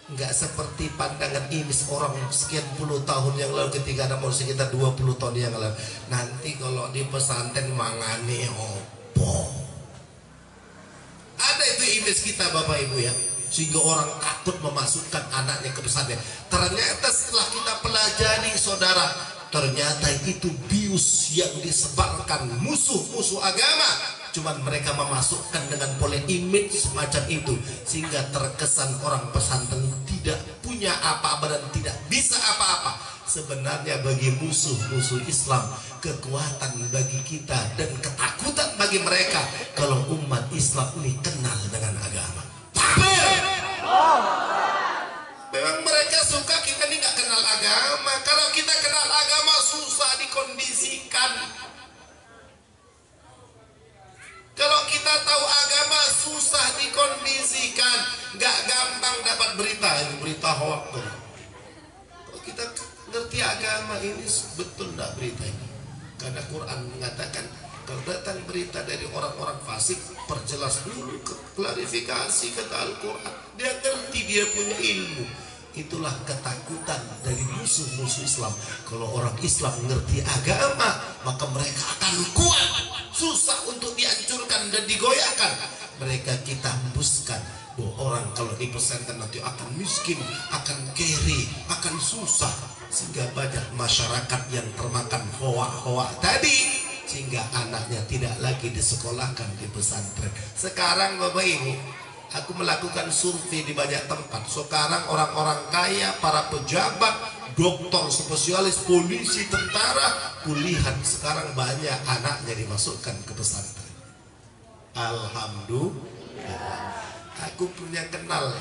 Enggak seperti pandangan ini orang sekian puluh tahun yang lalu ketika ada musik kita 20 tahun yang lalu. Nanti kalau di pesantren mangane opo. Ada itu image kita Bapak Ibu ya, sehingga orang takut memasukkan anaknya ke pesantren. Ternyata setelah kita pelajari saudara, ternyata itu bius yang disebarkan musuh-musuh agama. Cuman mereka memasukkan dengan pola image semacam itu, sehingga terkesan orang pesantren tidak punya apa-apa dan tidak bisa apa-apa. Sebenarnya bagi musuh-musuh Islam, kekuatan bagi kita dan ketakutan bagi mereka kalau umat Islam ini kenal dengan agama. Memang mereka suka kita ini nggak kenal agama. Kalau kita kenal agama susah dikondisikan. Kalau kita tahu agama susah dikondisikan, nggak gampang dapat berita hoax. Kalau kita ngerti agama ini betul nggak berita ini? Karena Quran mengatakan kalau datang berita dari orang-orang fasik, perjelas dulu, klarifikasi kata Al-Quran. Dia ngerti, dia punya ilmu. Itulah ketakutan dari musuh-musuh Islam. Kalau orang Islam ngerti agama, maka mereka akan kuat. Susah untuk dihancurkan dan digoyahkan. Mereka kita hembuskan bahwa orang kalau di pesantren nanti akan miskin, akan kere, akan susah. Sehingga banyak masyarakat yang termakan hoa-hoa tadi, sehingga anaknya tidak lagi disekolahkan di pesantren. Sekarang Bapak Ibu, aku melakukan survei di banyak tempat. Sekarang orang-orang kaya, para pejabat, dokter, spesialis, polisi, tentara, kulihat sekarang banyak anaknya dimasukkan ke pesantren. Alhamdulillah. Aku punya kenal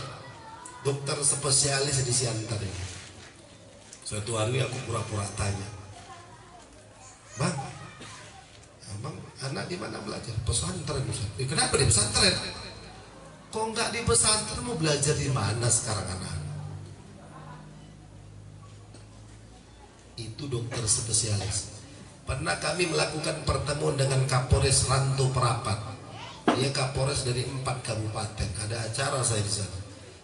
dokter spesialis di Siantar ini. Suatu hari aku pura-pura tanya, Bang, Abang anak di mana belajar? Pesantren. Kenapa di pesantren? Kok nggak di pesantren, mau belajar di mana sekarang anak? Itu dokter spesialis. Pernah kami melakukan pertemuan dengan Kapolres Ranto Perapat. Dia Kapolres dari 4 kabupaten. Ada acara saya di sana.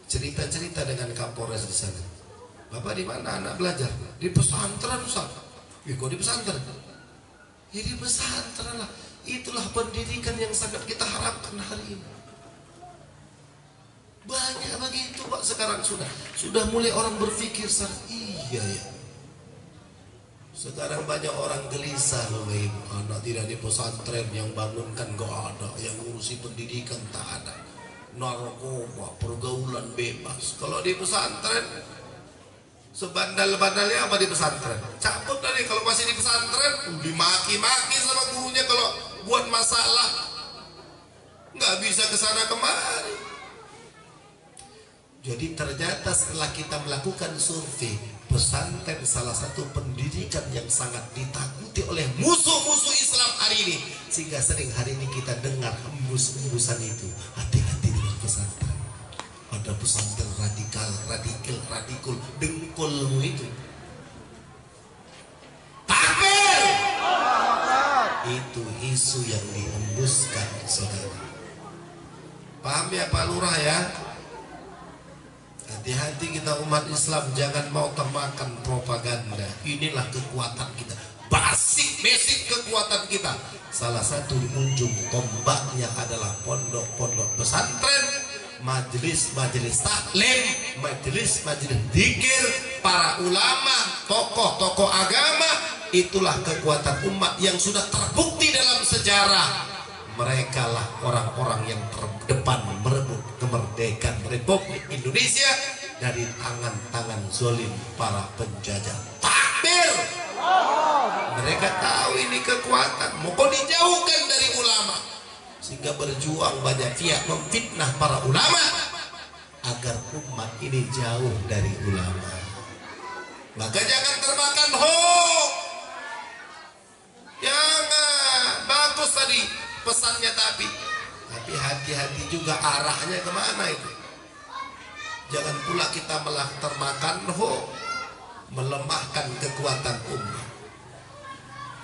Cerita-cerita dengan Kapolres di sana. Bapak di mana anak belajar? Di pesantren, Ustaz. Kok di pesantren? Ya di pesantren lah. Itulah pendidikan yang sangat kita harapkan hari ini. Banyak begitu Pak sekarang sudah mulai orang berpikir iya ya. Sekarang banyak orang gelisah loh Ibu. Anak tidak di pesantren, yang bangunkan gak ada, yang ngurusi pendidikan tak ada. Narkoba, pergaulan bebas. Kalau di pesantren sebandal-bandalnya apa di pesantren? Cabut dari kalau masih di pesantren, dimaki-maki sama gurunya kalau buat masalah. Nggak bisa kesana kemari. Jadi ternyata setelah kita melakukan survei, pesantren salah satu pendidikan yang sangat ditakuti oleh musuh-musuh Islam hari ini. Sehingga sering hari ini kita dengar hembus-hembusan itu. Hati-hati dengan pesantren. Ada pesantren radikal, dengkulmu itu. Takbir! Itu isu yang dihembuskan, saudara. Paham ya Pak Lurah ya? Hati-hati kita umat Islam, jangan mau termakan propaganda. Inilah kekuatan kita, basic kekuatan kita. Salah satu ujung tombaknya adalah pondok-pondok pesantren, majelis-majelis taklim, majelis-majelis zikir, para ulama, tokoh-tokoh agama. Itulah kekuatan umat yang sudah terbukti dalam sejarah. Mereka lah orang-orang yang terdepan merebut kemerdekaan Republik Indonesia dari tangan-tangan zalim para penjajah. Takbir! Mereka tahu ini kekuatan, mau dijauhkan dari ulama, sehingga berjuang banyak pihak memfitnah para ulama agar umat ini jauh dari ulama. Maka jangan termakan hoax. Jangan, bagus tadi pesannya, tapi hati-hati juga arahnya kemana itu. Jangan pula kita malah termakan hoax, melemahkan kekuatan umat.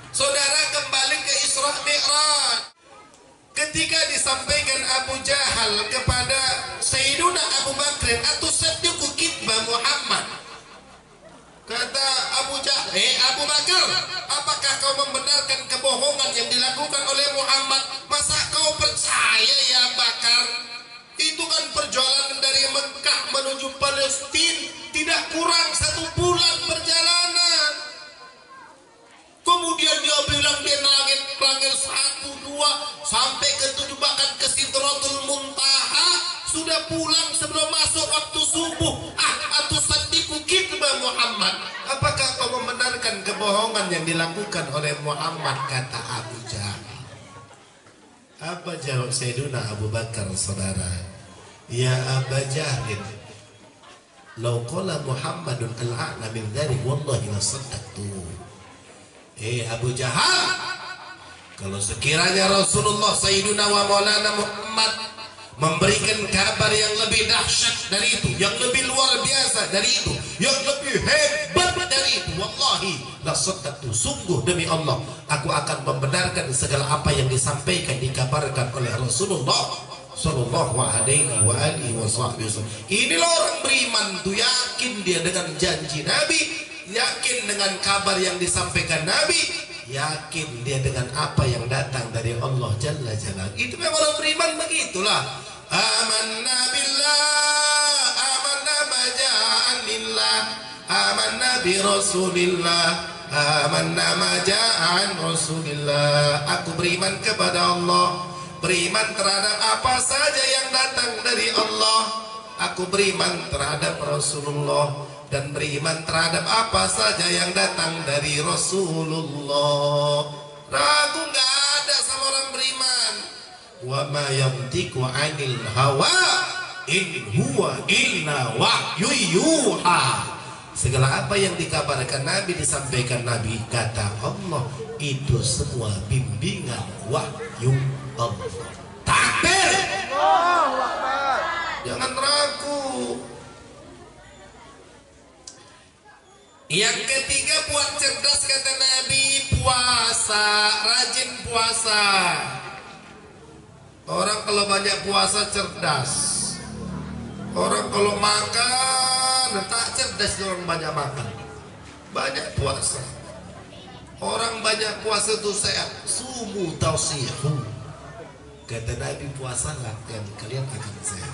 Saudara, kembali ke Isra Mi'raj. Ketika disampaikan Abu Jahal kepada Sayyiduna Abu Bakr, "Atusaddiqu kitba Muhammad?" Kata Abu Jahal, Abu Bakar, apakah kau membenarkan kebohongan yang dilakukan oleh Muhammad? Masa kau percaya ya Bakar? Itu kan perjalanan dari Mekah menuju Palestina, tidak kurang 1 bulan perjalanan. Kemudian dia bilang dia langit 1, 2 sampai ke 7, bahkan ke Sidratul Muntaha, sudah pulang sebelum masuk waktu subuh. Atusaddiqu kitba Muhammad? Apakah kau membenarkan kebohongan yang dilakukan oleh Muhammad? Kata Abu Jahal. Apa jawab Sayyiduna Abu Bakar, saudara? Ya Abu Jahal, law qala Muhammadun al-a'la min dzalik wallahi la saddaqtu. Abu Jahal, kalau sekiranya Rasulullah Sayyiduna wa Maulana Muhammad memberikan kabar yang lebih dahsyat dari itu, yang lebih luar biasa dari itu, yang lebih hebat dari itu, wallahi la saddaqtu, sungguh demi Allah aku akan membenarkan segala apa yang disampaikan, dikabarkan oleh Rasulullah sallallahu alaihi wa alihi wasallam. Inilah orang beriman tuh, yakin dia dengan janji Nabi, yakin dengan kabar yang disampaikan Nabi, yakin dia dengan apa yang datang dari Allah Jalla Jalaluhu. Itu memang orang beriman begitulah. Amanna billah, amanna maja'an lillah, amanna bi rasulillah, amanna maja'an rasulillah. Aku beriman kepada Allah, beriman terhadap apa saja yang datang dari Allah. Aku beriman terhadap Rasulullah dan beriman terhadap apa saja yang datang dari Rasulullah. Ragu nggak ada sama orang beriman. Wa ma yantiqu 'anil hawa in huwa illa wahyu yuha. Segala apa yang dikabarkan Nabi, disampaikan Nabi, kata Allah, itu semua bimbingan wahyu Allah. Takbir! Jangan ragu. Yang ketiga, buat cerdas, kata Nabi, puasa, rajin puasa. Orang kalau banyak puasa cerdas. Orang kalau makan tak cerdas, orang banyak makan. Banyak puasa. Orang banyak puasa itu sehat. Sumu tausihu. Kata Nabi, puasalah dan kalian akan sehat.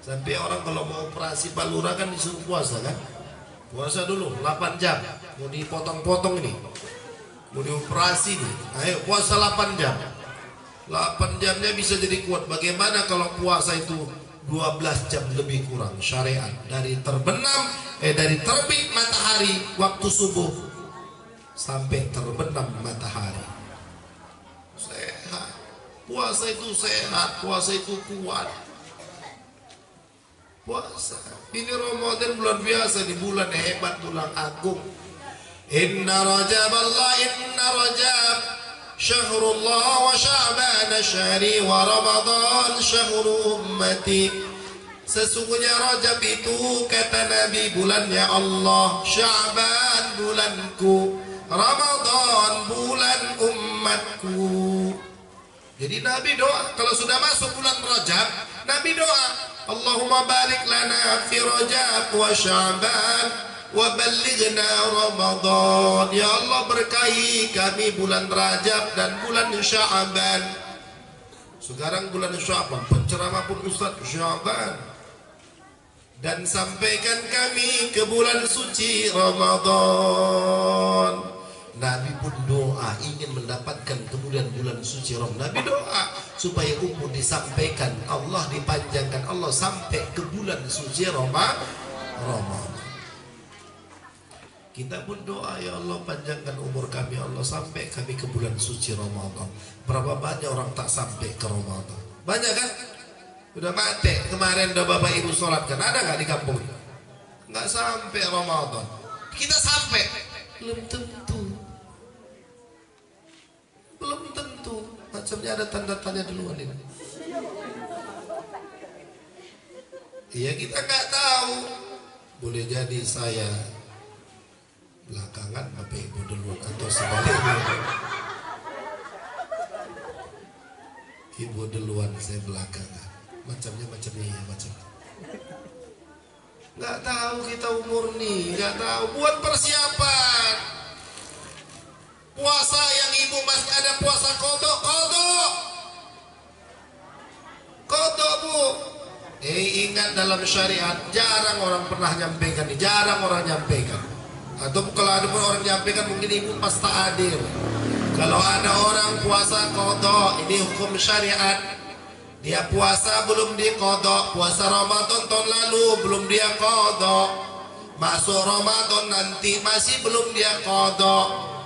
Sampai orang kalau mau operasi palura kan disuruh puasa kan? Puasa dulu 8 jam. Mau dipotong-potong ini, mau dioperasi nih, ayo puasa 8 jam. 8 jamnya bisa jadi kuat. Bagaimana kalau puasa itu 12 jam lebih kurang syariat, dari dari terbit matahari waktu subuh sampai terbenam matahari. Sehat. Puasa itu sehat, puasa itu kuat. Puasa. Ini Ramadan bulan biasa, di bulan hebat, bulan agung. Inna Rajab Allah, inna Rajab syahrullah wa Sya'ban syahri wa Ramadan syahru ummati. Sesungguhnya Rajab itu, kata Nabi, bulannya Allah, Sya'ban bulanku, Ramadan bulan umatku. Jadi Nabi doa kalau sudah masuk bulan Rajab, Nabi doa, Allahumma barik lana fi Rajab wa Sya'ban wa ballighna Ramadan. Ya Allah, berkahi kami bulan Rajab dan bulan Sya'ban. Sekarang bulan Sya'ban, penceramah pun Ustaz Sya'ban. Dan sampaikan kami ke bulan suci Ramadan. Nabi pun doa ingin mendapatkan kemuliaan bulan suci Ramadan. Nabi doa supaya umur disampaikan Allah, dipanjangkan Allah sampai ke bulan suci Ramadan. Kita pun doa, ya Allah panjangkan umur kami Allah sampai kami ke bulan suci Ramadan. Berapa banyak orang tak sampai ke Ramadan? Banyak kan? Udah mati kemarin, udah bapak ibu sholat kan, ada nggak di kampung? Nggak sampai Ramadan. Kita sampai, belum tentu. Belum tentu. Macamnya ada tanda tanya duluan ini. Iya, kita nggak tahu. Boleh jadi saya belakangan, bapak ibu duluan, atau sebaliknya. Ibu duluan, saya belakangan. Macamnya ya macamnya. Nggak tahu kita umur nih, nggak tahu. Buat persiapan puasa yang ibu masih ada puasa kodok bu. Ingat dalam syariat jarang orang pernah nyampaikan nih, jarang orang nyampaikan. Atau kalau ada pun orang nyampaikan mungkin ibu pas tak hadir. Kalau ada orang puasa kodok, ini hukum syariat. Dia puasa belum dikodok, puasa Ramadan tahun lalu belum dia kodok, masuk Ramadan nanti masih belum dia kodok.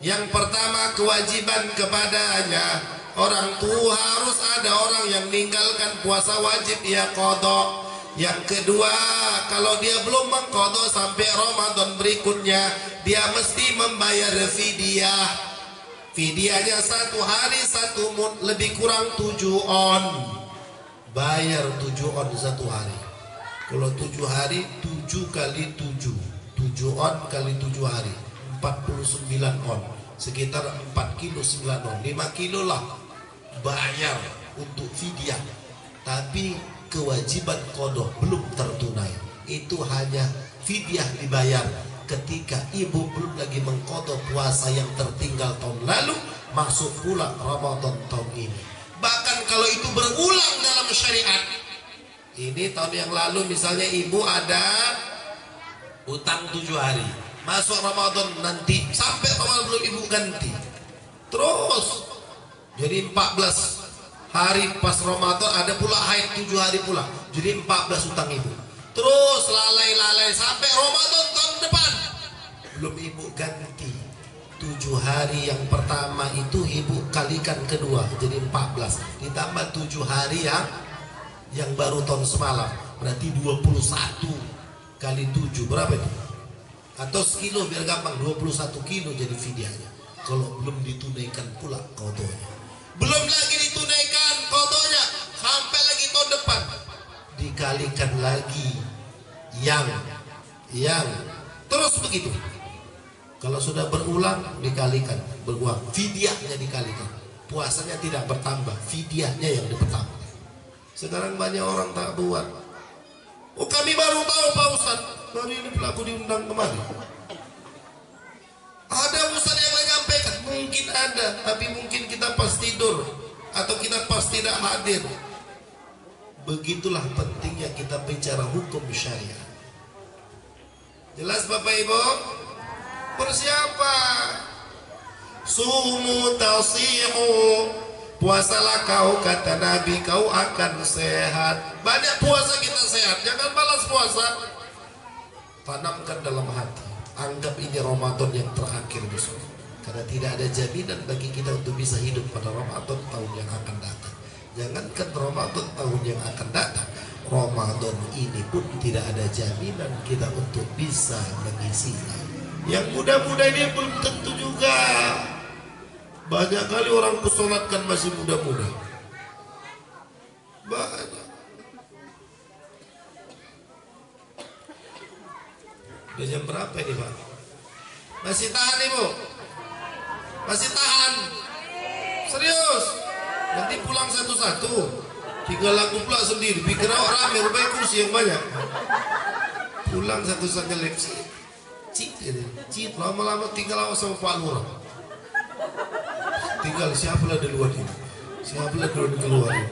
Yang pertama kewajiban kepadanya, orang tua harus ada orang yang meninggalkan puasa wajib dia kodok. Yang kedua, kalau dia belum mengkodok sampai Ramadan berikutnya, dia mesti membayar fidyah. Fidyahnya 1 hari 1 mud, lebih kurang 7 on. Bayar 7 on 1 hari. Kalau 7 hari 7 kali 7, 7 on kali 7 hari 49 on, sekitar 4 kilo 9 on, 5 kilo lah bayar untuk fidyah. Tapi kewajiban qada belum tertunai. Itu hanya fidyah dibayar ketika ibu belum lagi mengqada puasa yang tertinggal tahun lalu, masuk pula Ramadan tahun ini. Bahkan kalau itu berulang dalam syariat, ini tahun yang lalu misalnya ibu ada utang 7 hari, masuk Ramadan nanti sampai Ramadan belum ibu ganti, terus jadi 14 hari pas Ramadan ada pula haid 7 hari pula, jadi 14 utang ibu. Terus lalai sampai Ramadan tahun depan belum ibu ganti. 7 hari yang pertama itu ibu kalikan kedua jadi 14, ditambah 7 hari yang baru tahun semalam, berarti 21 kali 7 berapa itu? Atau sekilo biar gampang, 21 kilo jadi fidyahnya. Kalau belum ditunaikan pula qadanya, belum lagi ditunaikan qadanya sampai lagi tahun depan, dikalikan lagi yang terus begitu. Kalau sudah berulang dikalikan, berulang, fidyahnya dikalikan. Puasanya tidak bertambah, fidyahnya yang bertambah. Sekarang banyak orang tak buat. Oh, kami baru tahu Pak Ustaz, hari ini pelaku diundang kemari. Ada Ustaz yang menyampaikan, mungkin ada, tapi mungkin kita pas tidur atau kita pas tidak hadir. Begitulah pentingnya kita bicara hukum syariat. Jelas Bapak Ibu? Persiapan. Sumu tasihu, puasalah kau kata Nabi, kau akan sehat. Banyak puasa kita sehat, jangan malas puasa. Tanamkan dalam hati, anggap ini Ramadan yang terakhir besok, karena tidak ada jaminan bagi kita untuk bisa hidup pada Ramadan tahun yang akan datang. Jangankan Ramadan tahun yang akan datang, Ramadan ini pun tidak ada jaminan kita untuk bisa mengisinya. Yang muda-muda ini belum tentu juga. Banyak kali orang kusolatkan masih muda-muda. Banyak. Udah jam berapa ini Pak? Masih tahan Ibu? Masih tahan? Serius? Nanti pulang satu-satu, tinggal lagu pula sendiri. Pikir orang rame, rupanya kursi yang banyak. Pulang satu-satu lepsi. Cit, lama-lama tinggal awak sama Pak Lurah. Tinggal siapalah di luar ini, siapalah di keluar ini.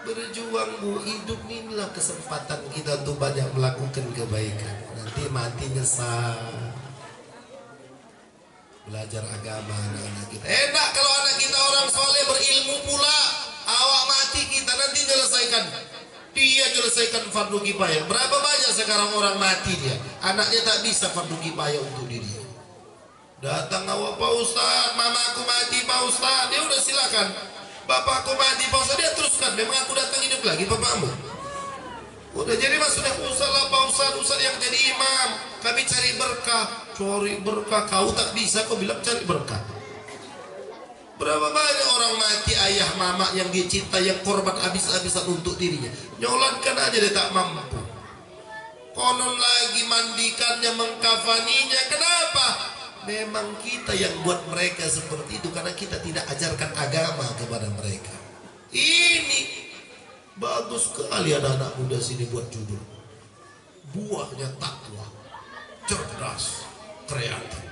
Berjuang Bu, hidup inilah kesempatan kita untuk banyak melakukan kebaikan. Nanti mati nyesal. Belajar agama anak-anak kita. Enak kalau anak kita orang soleh berilmu pula. Awak mati kita nanti menyelesaikan. Dia menyelesaikan fardu kifayah. Berapa banyak sekarang orang mati dia, anaknya tak bisa fardu kifayah untuk diri. Datang awak, Pak Ustaz, mama aku mati Pak Ustaz. Dia udah silakan. Bapak aku mati Pak Ustaz. Dia teruskan. Memang aku datang hidup lagi bapakmu. Udah jadi maksudnya Ustaz lah Pak Ustaz. Ustaz yang jadi imam. Kami cari berkah. Cari berkah. Kau tak bisa kau bilang cari berkah. Berapa banyak orang mati ayah mama yang dia cinta, yang korban habis-habisan untuk dirinya. Nyolatkan aja dia tak mampu. Konon lagi mandikannya, mengkafaninya. Kenapa? Memang kita yang buat mereka seperti itu karena kita tidak ajarkan agama kepada mereka. Ini bagus sekali anak-anak muda sini buat judul. Buahnya takwa, cerdas, kreatif.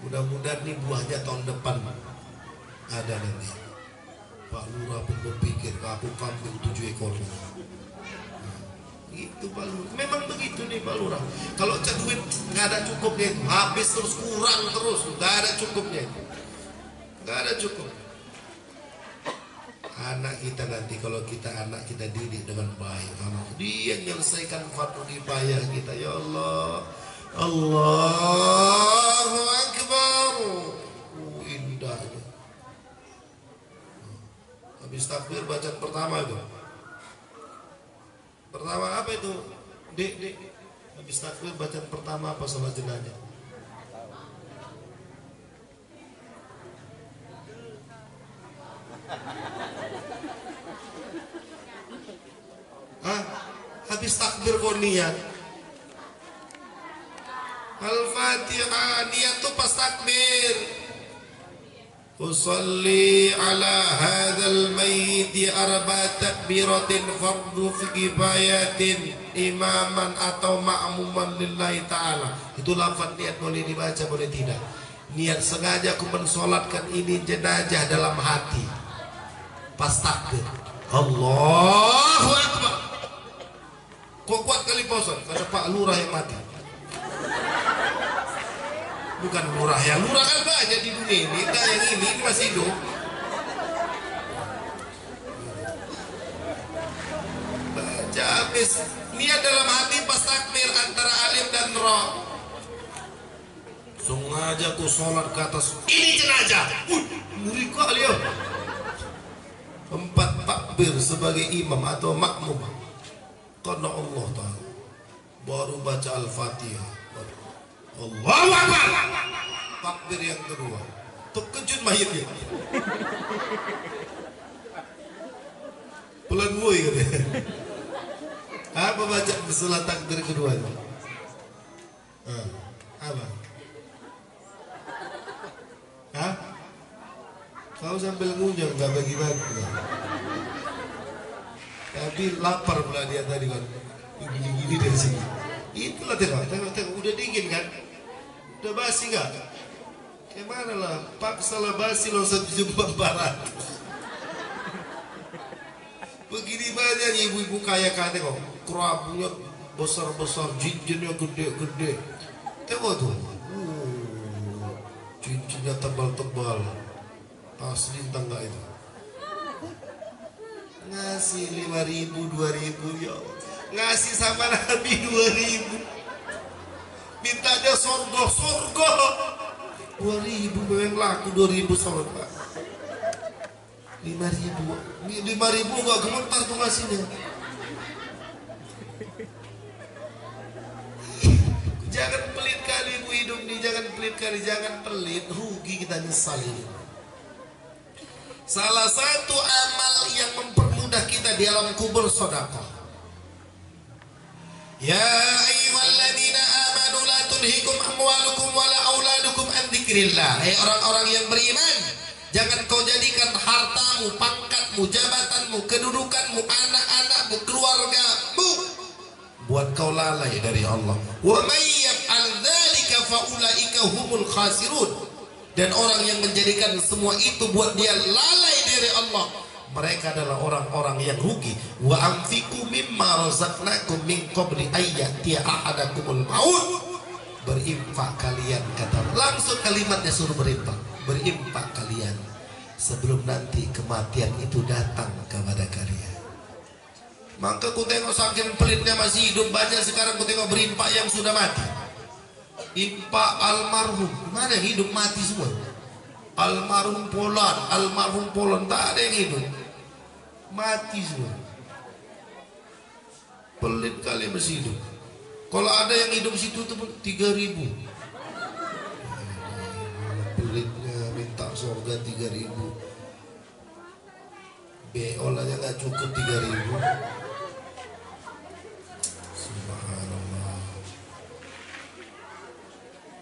Mudah-mudahan nih buahnya tahun depan ada nanti. Pak Lurah pun berpikir kampung kambing 7 ekor. Itu Pak Lurah. Memang begitu nih Pak Lurah. Kalau duit nggak ada cukupnya itu, habis terus kurang terus, nggak ada cukupnya itu. Nggak ada cukup. Anak kita nanti kalau kita anak kita didik dengan baik, dia menyelesaikan fardu kifayah kita. Ya Allah. Allahu Akbar. Indahnya. Habis takbir bacaan pertama itu. Pertama apa itu? Dek. Habis takbir bacaan pertama apa salat jenazah? Habis takbir kau niat. Al-Fatihah, niat tuh pas takbir. Usalli ala hadzal mayyit arba takbiratin fardhu kifayatin imaman atau ma'muman lillahi ta'ala. Itu lafaz niat boleh dibaca boleh tidak. Niat sengaja aku mensolatkan ini jenazah dalam hati. Pas takbir. Allahu Akbar. Kok kuat kali Pak Ustaz? Ada Pak Lurah yang mati. Bukan lurah ya, lurah kan banyak di dunia ini. Nah, yang ini masih hidup. Baca habis niat dalam hati pas takbir antara alif dan ra. Sengaja ku sholat ke atas ini jenazah. Ngeri kali ya. 4 takbir sebagai imam atau makmum karena Allah Ta'ala. Baru baca Al-Fatihah. Allahu Akbar. Takbir yang kedua. Terkejut mayitnya. Pelan boy katanya. Apa baca setelah takbir kedua itu? Apa? Kau sambil ngunyah nggak bagi-bagi. Tapi lapar pula dia tadi kan. Gini-gini dari sini. Itulah tengok, udah dingin kan? Udah basi nggak? Kayak mana lah? Paksalah basi lo sejumlah barat. Begini banyak ibu-ibu kaya tengok, kerabunya besar-besar, cincinnya gede-gede. Tengok tuh, cincinnya tebal-tebal. Asli tangga itu. Ngasih 5.000, 2.000 ya Allah. Ngasih sama Nabi 2.000. Mintanya sorgo 2.000 memang laku 2.000 sobat Pak. 5.000 gak gemetar tuh ngasihnya. Jangan pelit kali ibu hidup nih, jangan pelit kali, jangan pelit, rugi kita nyesal ini. Salah satu amal yang mempermudah kita di alam kubur sedekah. Ya ayyuhalladzina amanu la tulhikum amwalukum wala auladukum an dzikrillah. Hai orang-orang yang beriman, jangan kau jadikan hartamu, pangkatmu, jabatanmu, kedudukanmu, anak-anakmu, keluargamu buat kau lalai dari Allah. Wa may yaf'al dzalika fa ulaika humul khasirun. Dan orang yang menjadikan semua itu buat dia lalai dari Allah, mereka adalah orang-orang yang rugi. Wa anfiqu mimma razaqnakum min qabli ayyatiya ahadakumul maut. Berinfak kalian, kata langsung kalimatnya suruh berinfak. Berinfak kalian sebelum nanti kematian itu datang kepada kalian. Maka ku tengok saking pelitnya masih hidup banyak, sekarang ku tengok berinfak yang sudah mati. Infak almarhum, mana yang hidup mati semua. Almarhum Polan tak ada yang hidup, mati semua. Pelit kali masih hidup. Kalau ada yang hidup situ tuh 3.000. Pelitnya minta surga 3.000. Beol aja nggak cukup 3.000. Subhanallah.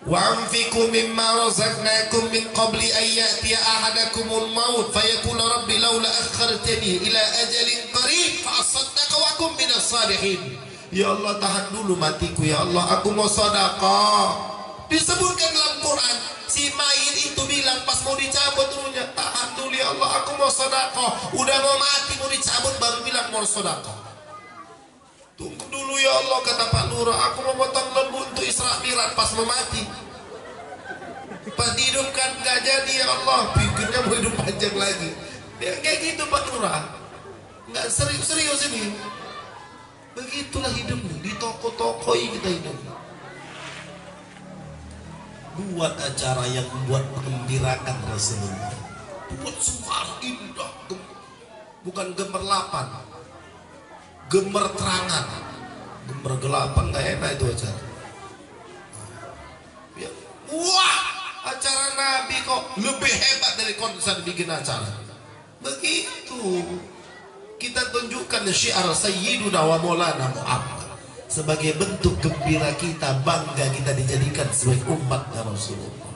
Wa anfiqu mimma razaqnakum min qabli an ya'tiya ahadakumul maut fayaqulu rabbi laula akhartani ila ajalin qarib fa asaddaqa wa akum minas salihin. Ya Allah, tahan dulu matiku ya Allah, aku mau sedekah. Disebutkan dalam Quran, si mayit itu bilang pas mau dicabut ruhnya, tahan dulu ya Allah, aku mau sedekah. Udah mau mati mau dicabut baru bilang mau sedekah. Tunggu dulu ya Allah, kata Pak Lurah, aku mau potong lembu untuk Isra Mi'raj pas mau mati. Pas dihidupkan gak jadi ya Allah, pikirnya mau hidup panjang lagi. Ya, kayak gitu Pak Lurah, nggak serius ini. Begitulah hidupnya, di toko-toko kita hidup. Buat acara yang membuat mengembirakan Rasulullah. Buat suara indah, bukan gemerlapan, gemerterangan. Gemergelapan nggak enak itu acara. Ya. Wah, acara Nabi kok lebih hebat dari konser bikin acara. Begitu. Kita tunjukkan syiar Sayyiduna wa Maulana Muhammad sebagai bentuk gembira kita, bangga kita dijadikan sebagai umat Rasulullah.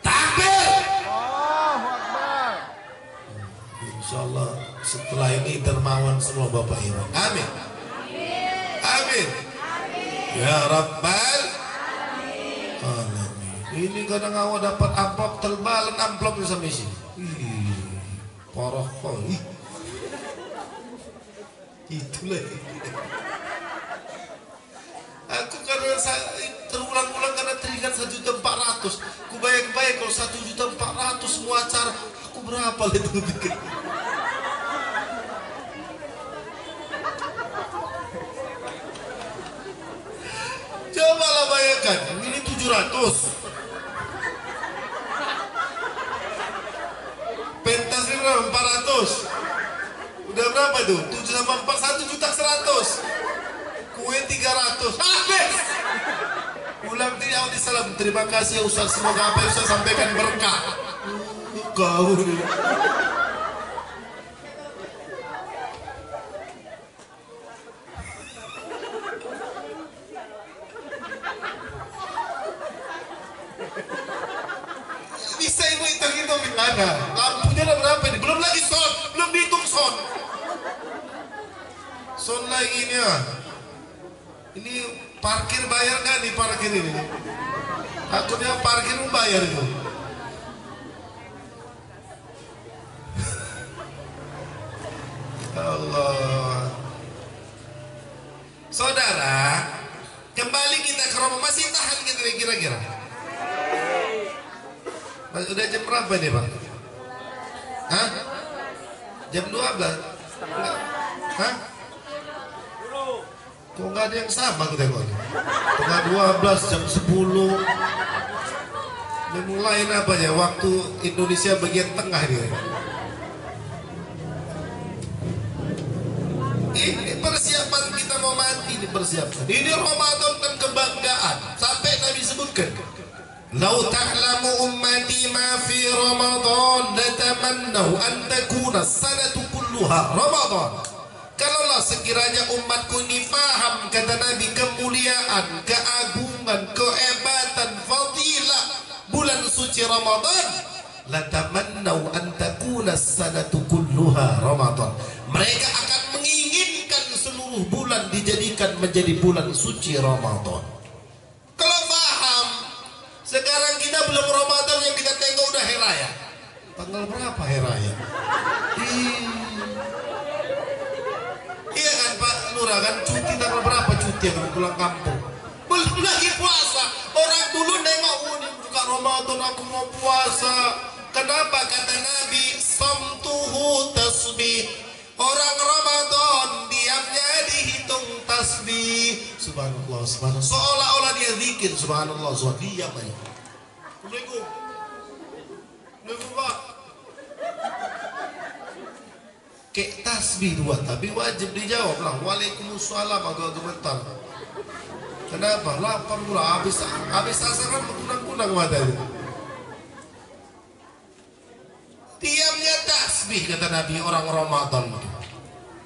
Takbir! Insyaallah setelah ini dermawan semua Bapak Ibu. Amin. Amin. Ya Rabbal Alamin. Ini kadang awak dapat amplop terbalan amplopnya sampai sini. Parah kali. Itulah. Aku karena terulang-ulang karena teringat 1.400.000. Ku bayang-bayang kalau 1.400.000 semua acara, aku berapa itu pikir. Cobalah bayangkan, ini 700. Pentas ini berapa? 400. Udah berapa tuh? 7 sama 4, 1.100.000. Kue 300. Habis. Ulang tidak salam. Terima kasih ya Ustaz. Semoga apa yang Ustaz sampaikan berkah. Kau bisa ibu hitung-hitung gimana? Lampunya udah berapa ini? Belum lagi sound, belum dihitung sound. Sound lagi ini ya. Ini parkir bayar kan di parkir ini? Takutnya parkir bayar itu. Allah. Saudara, kembali kita ke Roma. Masih tahan kita kira-kira? Udah jam berapa nih Pak? Hah? Jam 12? Hah? Kok nggak ada yang sama kita kok? Tengah 12, jam 10. Dimulain apa ya? Waktu Indonesia bagian tengah ini. Ini persiapan kita mau mati, dipersiapkan. Ini Ramadan dan kebanggaan. Sampai Nabi sebutkan, "Lau ta'lamu ummati ma fi Ramadan latamannaw an takuna as-sanatu kulluha Ramadan." Kalaulah sekiranya umatku ini paham, kata Nabi, kemuliaan, keagungan, kehebatan, fadilah bulan suci Ramadan, latamannaw an takuna as-sanatu kulluha Ramadan. Mereka akan menginginkan seluruh bulan dijadikan menjadi bulan suci Ramadan. Kalau paham, sekarang kita belum Ramadan yang kita tengok udah hari raya. Tanggal berapa hari raya? mati akan pulang kampung. Belum lagi puasa. Orang dulu nengok, oh ini buka Ramadan aku mau puasa. Kenapa? Kata Nabi, samtuhu tasbih. Orang Ramadan diamnya dihitung tasbih. Subhanallah, subhanallah. Seolah-olah dia zikir. Subhanallah, subhanallah. Diam aja. Assalamualaikum. Assalamualaikum Pak. Kayak tasbih dua, tapi wajib dijawab lah. Waalaikumsalam, agak gemetar. Kenapa? Lapar pula. Habis asaran kunang-kunang matanya. Diamnya tasbih kata Nabi orang Ramadan.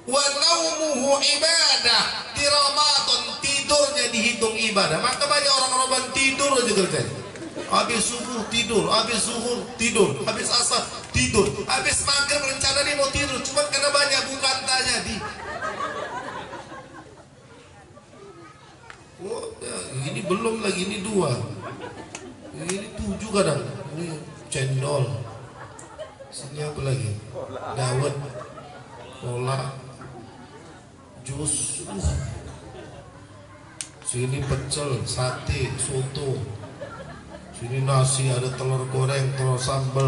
Wa naumuhu ibadah. Di Ramadan tidurnya dihitung ibadah. Maka banyak orang Ramadan tidur aja kerjanya. Habis subuh tidur, habis zuhur tidur, habis asar tidur, habis maghrib rencana dia mau tidur, cuma karena banyak bukan tak jadi. Oh, ya, ini belum lagi, ini 2, ini 7 kadang. Ini cendol. Sini apa lagi? Dawet, cola, jus. Sini pecel, sate, soto. Sini nasi, ada telur goreng, telur sambal.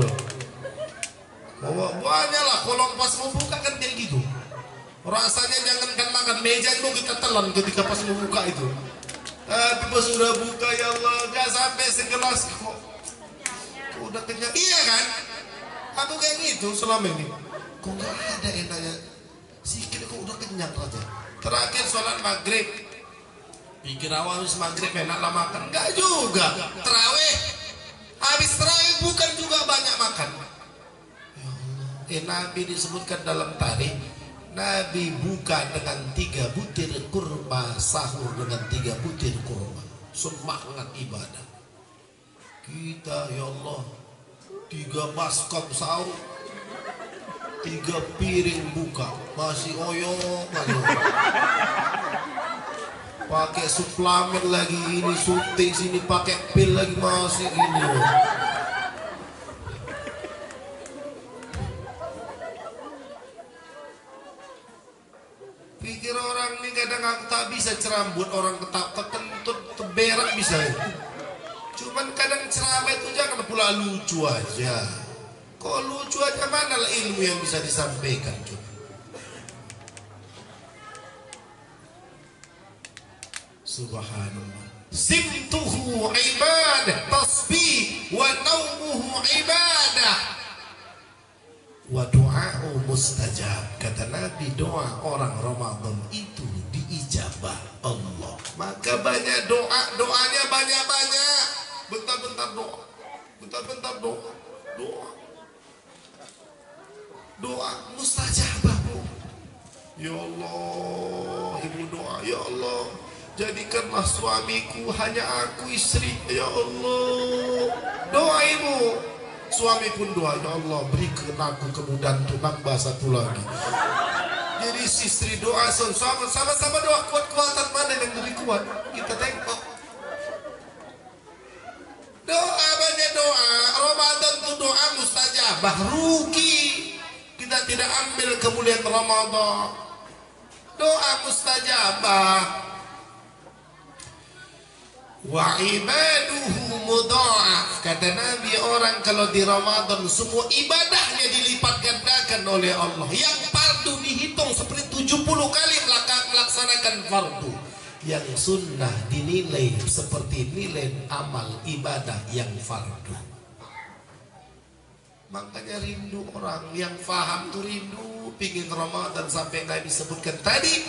Banyak lah. Kalau pas mau buka kan kayak gitu. Rasanya jangankan makan meja itu kita telan ketika pas mau buka itu. Tapi pas sudah buka ya Allah, gak sampai segelas kok udah kenyang. Iya kan? Aku kayak gitu selama ini. Kok gak ada enaknya sikit kok udah kenyang aja. Terakhir sholat maghrib, pikir awal habis maghrib enak lah makan. Enggak juga. Terawih, habis terawih bukan juga banyak makan. Ya Allah. Nabi disebutkan dalam tarikh, Nabi buka dengan 3 butir kurma, sahur dengan 3 butir kurma. Semangat ibadah. Kita ya Allah 3 baskom sahur, 3 piring buka, masih oyong aja. Pakai suplemen lagi, ini syuting sini pakai pil lagi masih gini. Pikir orang ini kadang aku tak bisa cerambut orang ketentut teberak bisa. Cuman kadang ceramah itu jangan pula lucu aja. Kok lucu aja mana lah ilmu yang bisa disampaikan coba. Subhanallah. Simtuhu ibadah, tasbih wa naumuhu ibadah. Wa du'a'u mustajab. Kata Nabi, doa orang Ramadan itu diijabah Allah. Maka banyak doa, doanya banyak-banyak. Bentar-bentar doa, bentar-bentar doa, doa, doa mustajabah bu. Ya Allah, ibu doa, ya Allah, jadikanlah suamiku hanya aku istri. Ya Allah, doa ibu. Suami pun doa, ya Allah berikan aku kemudahan untuk nambah 1 lagi. Jadi istri doa sama-sama doa, kuat-kuatan mana yang lebih kuat kita tengok. Doa banyak doa. Ramadan itu doa mustajabah. Rugi kita tidak ambil kemuliaan Ramadan. Doa mustajabah. Wa ibaduhu mudha'af. Kata Nabi, orang kalau di Ramadan semua ibadahnya dilipat gandakan oleh Allah. Yang fardu dihitung seperti 70 kali melaksanakan fardu. Yang sunnah dinilai seperti nilai amal ibadah yang fardu. Makanya rindu orang yang faham tuh rindu pingin Ramadan sampai Nabi sebutkan tadi,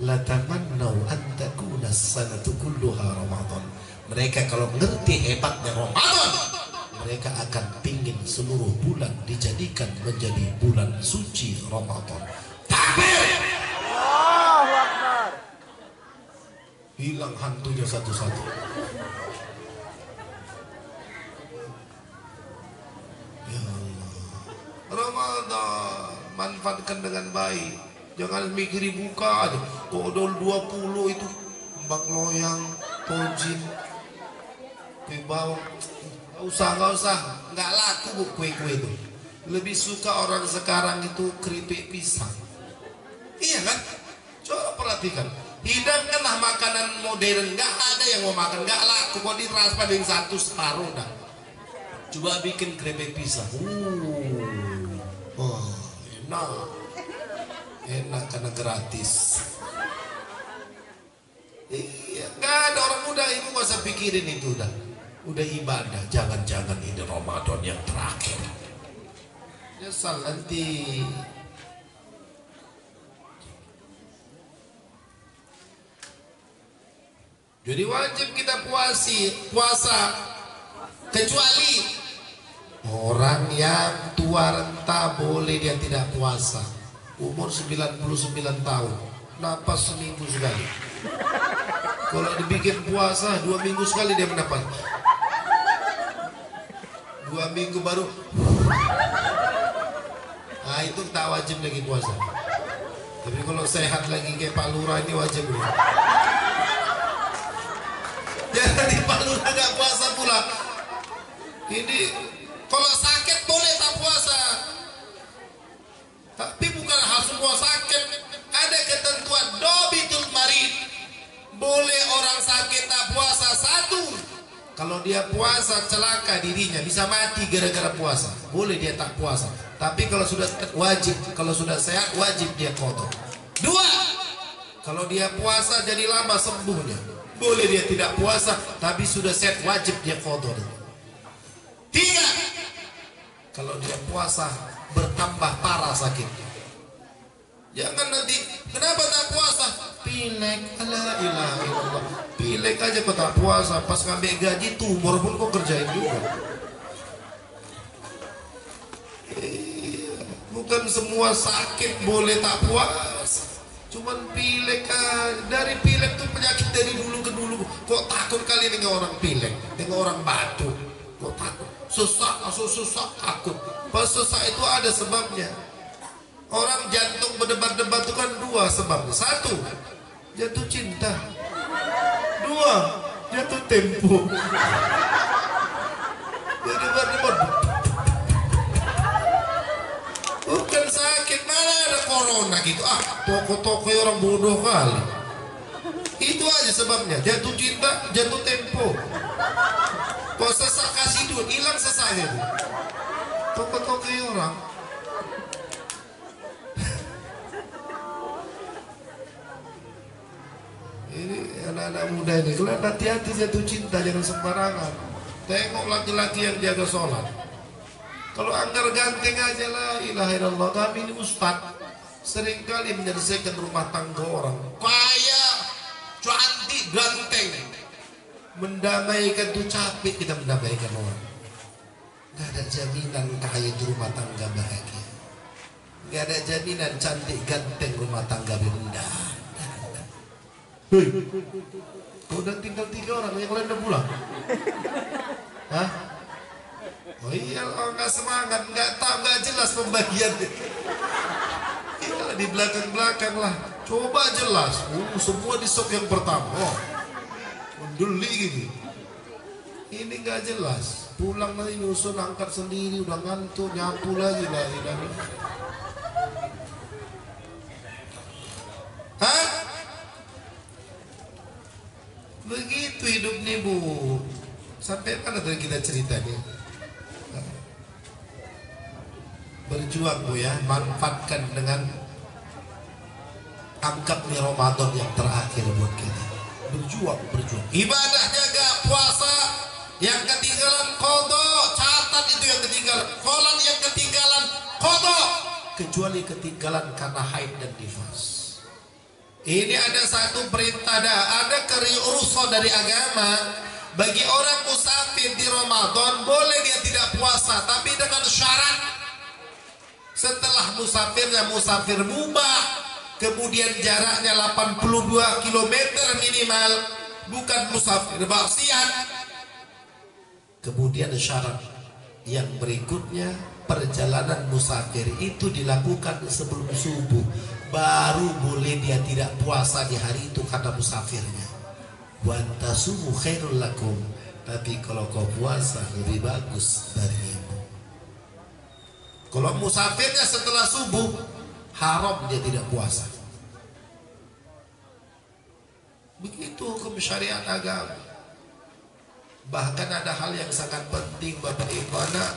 la tamannau an takuna as-sanatu kulluha Ramadan. Mereka kalau ngerti hebatnya Ramadan, mereka akan pingin seluruh bulan dijadikan menjadi bulan suci Ramadan. Takbir! Allahu Akbar. Hilang hantunya satu-satu. Ya Allah, Ramadan manfaatkan dengan baik. Jangan mikiri buka aja. Kodol 20 itu kembang loyang, tojin, kue bawang. Gak usah, nggak laku bu kue-kue itu. Lebih suka orang sekarang itu keripik pisang. Iya kan? Coba perhatikan. hidangkanlah makanan modern. Nggak ada yang mau makan, nggak laku kok, ditransfer dengan satu separuh dah. Coba bikin keripik pisang. Oh, enak karena gratis. Iya, nggak ada orang muda itu, nggak usah pikirin itu udah ibadah. Jangan-jangan ini Ramadan yang terakhir. Nyesal nanti. Jadi wajib kita puasa, kecuali orang yang tua renta boleh dia tidak puasa. Umur 99 tahun, napas seminggu sekali. Kalau dibikin puasa 2 minggu sekali dia mendapat. 2 minggu baru. Nah itu tak wajib lagi puasa. Tapi kalau sehat lagi kayak Pak Lurah ini wajib. Jadi Pak Lurah nggak puasa pula. Ini kalau sakit boleh tak puasa. Tapi bukan hal semua sakit. Ada ketentuan dobitul marid. Boleh orang sakit tak puasa. 1, kalau dia puasa celaka dirinya, bisa mati gara-gara puasa, boleh dia tak puasa. Tapi kalau sudah wajib, kalau sudah sehat wajib dia qadha. 2, kalau dia puasa jadi lama sembuhnya, boleh dia tidak puasa, tapi sudah sehat wajib dia qadha. 3, kalau dia puasa bertambah parah sakitnya. Jangan nanti kenapa tak puasa? Pilek, la ilaha illallah. Pilek aja kau tak puasa, pas ngambil gaji tumor pun kau kerjain juga. Bukan semua sakit boleh tak puasa. Cuman pilek aja. Dari pilek tuh penyakit dari dulu ke dulu. Kok takut kali dengan orang pilek, dengan orang batuk? Kok takut? Susah takut. Pas susah itu ada sebabnya. Orang jantung berdebar-debar itu kan 2 sebabnya. 1, jatuh cinta. 2, jatuh tempo. Berdebar-debar. Bukan sakit, mana ada corona gitu. Toko-toko orang bodoh kali. Itu aja sebabnya. Jatuh cinta, jatuh tempo. Kok sesak kasih duit, hilang sesaknya. Toko-toko orang. Ini anak-anak muda ini, kalau hati-hati jatuh cinta, jangan sembarangan. Tengok laki-laki yang jaga sholat. Kalau anggar ganteng aja, la ilaha illallah. Kami ini ustaz seringkali menyelesaikan rumah tangga orang. Kaya, cantik, ganteng. Mendamaikan tuh capek kita mendamaikan orang. Gak ada jaminan kaya di rumah tangga bahagia. Gak ada jaminan cantik ganteng rumah tangga benda. Hei, kau udah tinggal 3 orang, yang lain udah pulang. Hah? Oh iya, nggak semangat, nggak tahu, nggak jelas pembagiannya. Iya, di belakang-belakang lah. Coba jelas. Semua di sok yang pertama. Oh, mendeli gini. Ini nggak jelas. Pulang nanti nyusun, angkat sendiri, udah ngantuk, nyapu lagi lah. Hah? Begitu hidup nih Bu. Sampai mana tadi kita ceritanya? Berjuang Bu ya, manfaatkan dengan anggap nih Ramadan yang terakhir buat kita. Berjuang. Ibadah jaga, puasa yang ketinggalan qadha, catat itu yang ketinggalan. Sholat yang ketinggalan qadha, kecuali ketinggalan karena haid dan nifas. Ini ada satu perintah, ada keriurusan dari agama. Bagi orang musafir di Ramadan boleh dia tidak puasa, tapi dengan syarat setelah musafirnya musafir mubah, kemudian jaraknya 82 km minimal, bukan musafir maksiat. Kemudian syarat yang berikutnya, perjalanan musafir itu dilakukan sebelum subuh, baru boleh dia tidak puasa di hari itu karena musafirnya. Wa antasumu khairul lakum, tapi kalau kau puasa lebih bagus bagimu. Kalau musafirnya setelah subuh, haram dia tidak puasa. Begitu hukum syariat agama. Bahkan ada hal yang sangat penting Bapak Ibu, anak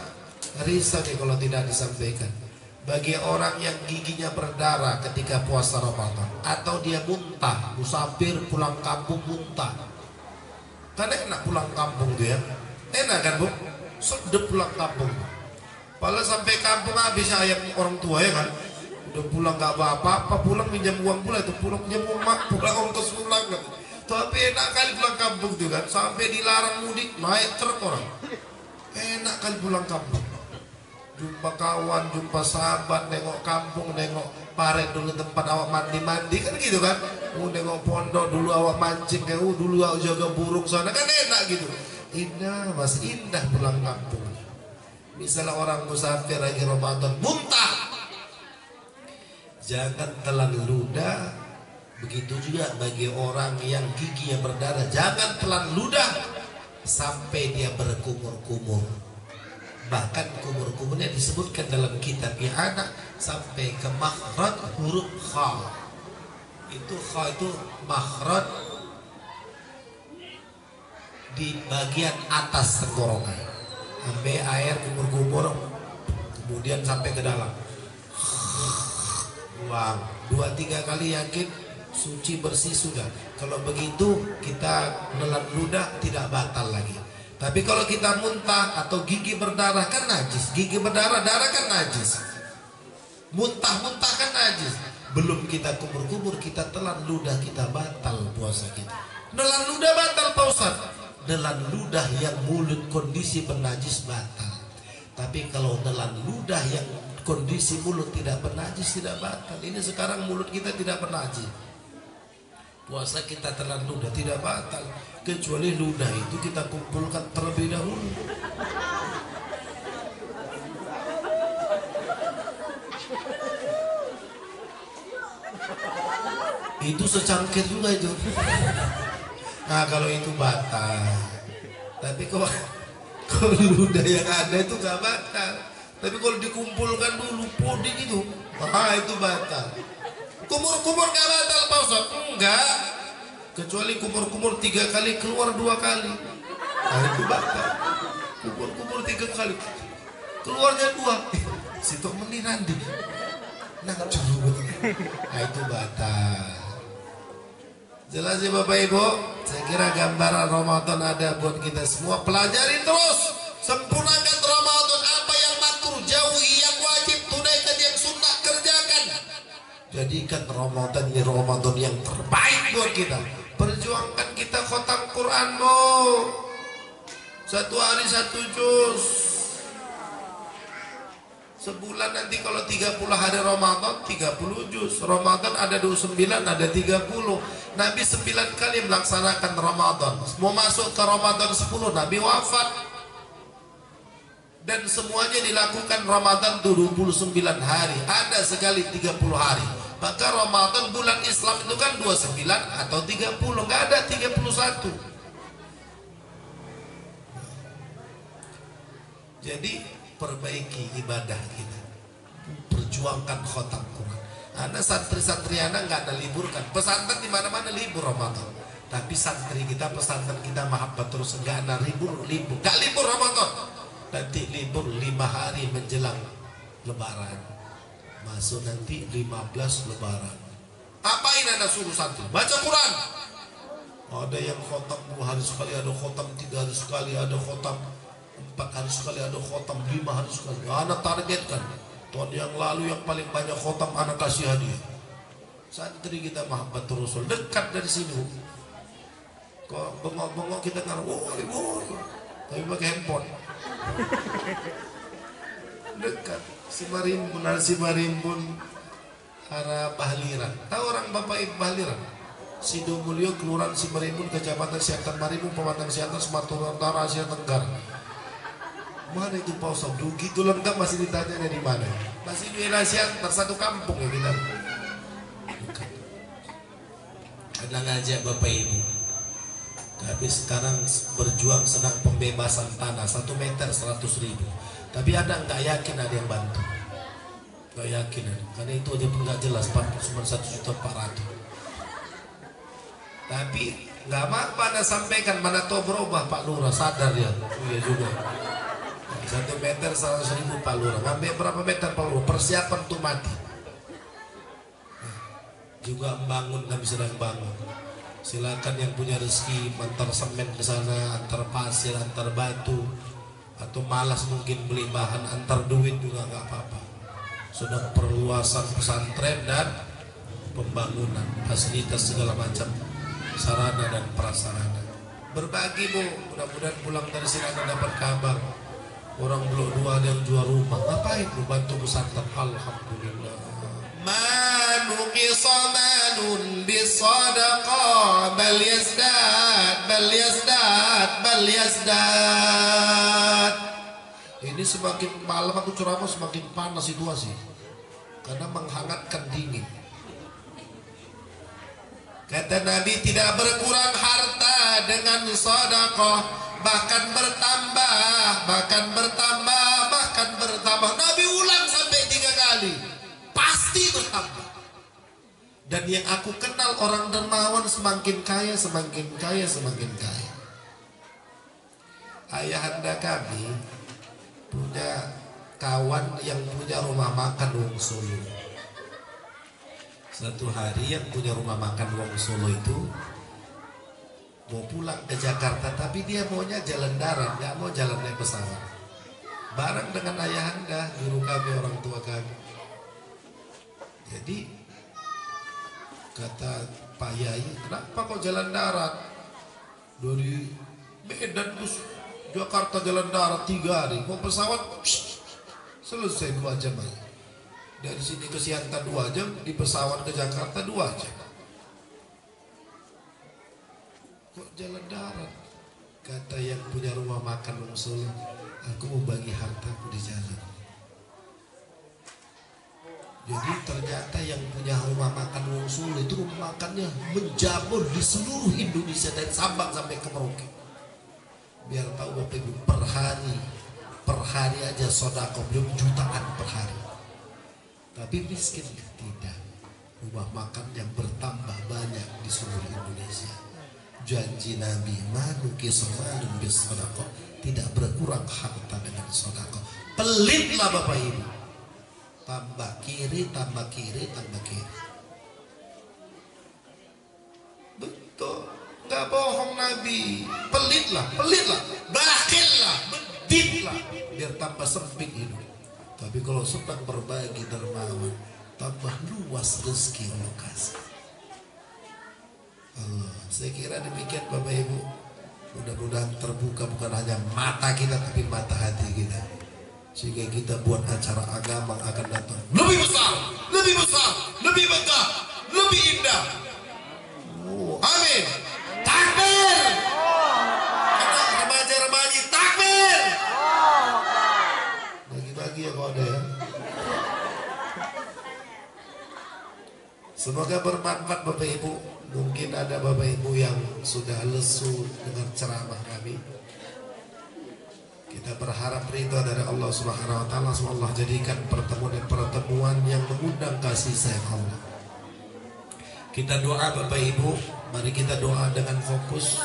risau nih kalau tidak disampaikan. Bagi orang yang giginya berdarah ketika puasa Ramadan, atau dia muntah, musafir pulang kampung muntah. Kan enak pulang kampung tuh ya. Enak kan Bu? Sedep pulang kampung. Padahal sampai kampung habis ayam orang tua ya kan. Udah pulang gak apa-apa, pulang minjam uang pula itu, pulang minjam uang mak, pulang ongkos pulang kan. Tapi enak kali pulang kampung tuh kan. Sampai dilarang mudik, naik truk orang. Enak kali pulang kampung. Jumpa kawan, jumpa sahabat, nengok kampung, nengok paret dulu tempat awak mandi-mandi kan gitu kan. Nengok pondok dulu awak mancing, dulu awak jaga burung sana kan enak gitu. Indah mas, indah pulang kampung. Misalnya orang musafir lagi Ramadan muntah, jangan telan ludah. Begitu juga bagi orang yang giginya berdarah, jangan telan ludah sampai dia berkumur-kumur. Bahkan kumur-kumurnya disebutkan dalam kitab Ihana sampai ke makhraj huruf kha. Itu kha itu makhraj di bagian atas tenggorokan. Sampai air kumur-kumur, kemudian sampai ke dalam. Buang 2-3 kali, yakin suci bersih sudah. Kalau begitu kita nelan ludah tidak batal lagi. Tapi kalau kita muntah atau gigi berdarah kan najis. Gigi berdarah, darah kan najis. Muntah-muntah kan najis. Belum kita kumur-kumur, kita telan ludah, kita batal puasa kita. Nelan ludah batal Pak Ustaz. Nelan ludah yang mulut kondisi bernajis batal. Tapi kalau nelan ludah yang kondisi mulut tidak bernajis tidak batal. Ini sekarang mulut kita tidak bernajis. Puasa kita telan ludah tidak batal, kecuali ludah itu kita kumpulkan terlebih dahulu. Itu secangkir juga itu. Nah kalau itu batal. Tapi kalau ludah yang ada itu gak batal. Tapi kalau dikumpulkan dulu puding itu, itu batal. Kumur-kumur gak batal Pak Ustaz? Enggak. Kecuali kumur-kumur 3 kali keluar 2 kali. Nah itu batal. Kumur-kumur 3 kali keluarnya 2. Situ meni nanti. Nah itu batal. Jelas ya Bapak Ibu? Saya kira gambaran Ramadan ada buat kita semua. Pelajari terus. Sempurnakan Ramadan. Apa yang makruh jauhi, yang wajib tunaikan, yang sunnah kerjakan. Jadikan Ramadan ini Ramadan yang terbaik buat kita. Perjuangkan kita khatam Quran Bu. 1 hari 1 juz. Sebulan nanti kalau 30 hari Ramadan 30 juz. Ramadan ada 29, ada 30. Nabi 9 kali melaksanakan Ramadan. Mau masuk ke Ramadan 10 Nabi wafat. Dan semuanya dilakukan Ramadan 29 hari. Ada sekali 30 hari. Maka Ramadan bulan Islam itu kan 29 atau 30, nggak ada 31. Jadi perbaiki ibadah kita, perjuangkan khatam Quran. Anak santri-santri anak nggak ada libur kan? Pesantren di mana-mana libur Ramadan. Tapi santri kita, pesantren kita mahabbat terus nggak ada libur, nggak libur Ramadan. Nanti libur 5 hari menjelang Lebaran. Masuk nanti 15 Lebaran. Apain anda suruh santri? Baca Quran. Ada yang khotam 2 hari sekali, ada khotam 3 hari sekali, ada khotam 4 hari sekali, ada khotam 5 hari sekali. Anak targetkan tahun yang lalu yang paling banyak khotam anak kasih hadiah. Santri kita mahabbat Rasul dekat dari sini. Kok bengok-bengok kita kan, woi, tapi pakai handphone. Dekat. Simarimbun arah Bahliran. Tahu orang Bapak Ibu Bahliran? Sidomulyo, Kelurahan Simarimbun, Kecamatan Siantar Marimbun, Pematang Siantar, Sumatera Utara, Asia Tenggara. Mana itu Pak Ustaz? Begitu lengkap masih ditanya dari mana? Masih di Asia satu kampung ya kita. Tenang aja Bapak Ibu. Tapi sekarang berjuang sedang pembebasan tanah 1 meter 100.000. Tapi ada nggak yakin ada yang bantu? Nggak yakin ada. Karena itu aja pun nggak jelas. Cuma 1.400.000. Tapi nggak apa-apa Anda sampaikan, mana tahu berubah Pak Lurah, sadar ya. Iya juga. 1 meter 100.000 Pak Lurah. Ngambil berapa meter Pak Lurah? Persiapan untuk mati. Juga bangun, kami sedang bangun. Silakan yang punya rezeki antar semen ke sana, antar pasir, antar batu, atau malas mungkin beli bahan, antar duit juga nggak apa-apa. Sudah perluasan pesantren dan pembangunan, fasilitas segala macam sarana dan prasarana. Berbagi Bu, mudah-mudahan pulang dari sini Anda dapat kabar. Orang belum dua ada yang jual rumah, ngapain Bu bantu pesantren? Alhamdulillah. Manuqisa malun bisadaqah bal yazdad. Ini semakin malam aku ceramah semakin panas situasi, karena menghangatkan dingin. Kata Nabi, tidak berkurang harta dengan sedekah, bahkan bertambah. Nabi ulang sampai 3 kali, pasti bertambah. Dan yang aku kenal orang dermawan semakin kaya. Ayahanda kami punya kawan yang punya rumah makan Wong Solo. Satu hari yang punya rumah makan Wong Solo itu mau pulang ke Jakarta, tapi dia maunya jalan darat, nggak mau jalan naik pesawat. Bareng dengan ayahanda, guru kami, orang tua kami. Jadi kata Pak Yai, kenapa kok jalan darat? Dari Medan terus Jakarta jalan darat 3 hari, mau pesawat selesai 2 jam aja. Dari sini ke Siantar 2 jam, di pesawat ke Jakarta 2 jam. Kok jalan darat? Kata yang punya rumah makan Wong Solo, aku mau bagi hartaku di jalan. Jadi ternyata yang punya rumah makan Wong Solo itu rumah makannya menjamur di seluruh Indonesia dari Sabang sampai ke Merauke. Biar tahu Bapak Ibu, per hari aja sedekah belum jutaan per hari. Tapi miskin tidak. Rumah makan yang bertambah banyak di seluruh Indonesia. Janji Nabi, manuqisa malun bisadaqah, tidak berkurang harta dengan sedekah. Pelitlah Bapak Ibu. Tambah kiri. Betul, nggak bohong Nabi. Pelitlah, bakhillah, beditlah, biar tambah sempit hidup. Tapi kalau sedang berbagi dermawan, tambah luas rezeki Allah kasih. Allah, saya kira demikian Bapak Ibu. Mudah-mudahan terbuka bukan hanya mata kita, tapi mata hati kita, sehingga kita buat acara agama akan datang lebih besar, lebih megah, lebih indah. Amin. Takbir. Remaja-remaji takbir. Bagi-bagi ya kalau ada ya. Semoga bermanfaat Bapak Ibu. Mungkin ada Bapak Ibu yang sudah lesu dengan ceramah kami. Kita berharap ridha dari Allah Subhanahu wa taala. Semoga Allah jadikan pertemuan yang mengundang kasih sayang Allah. Kita doa Bapak Ibu, mari kita doa dengan fokus,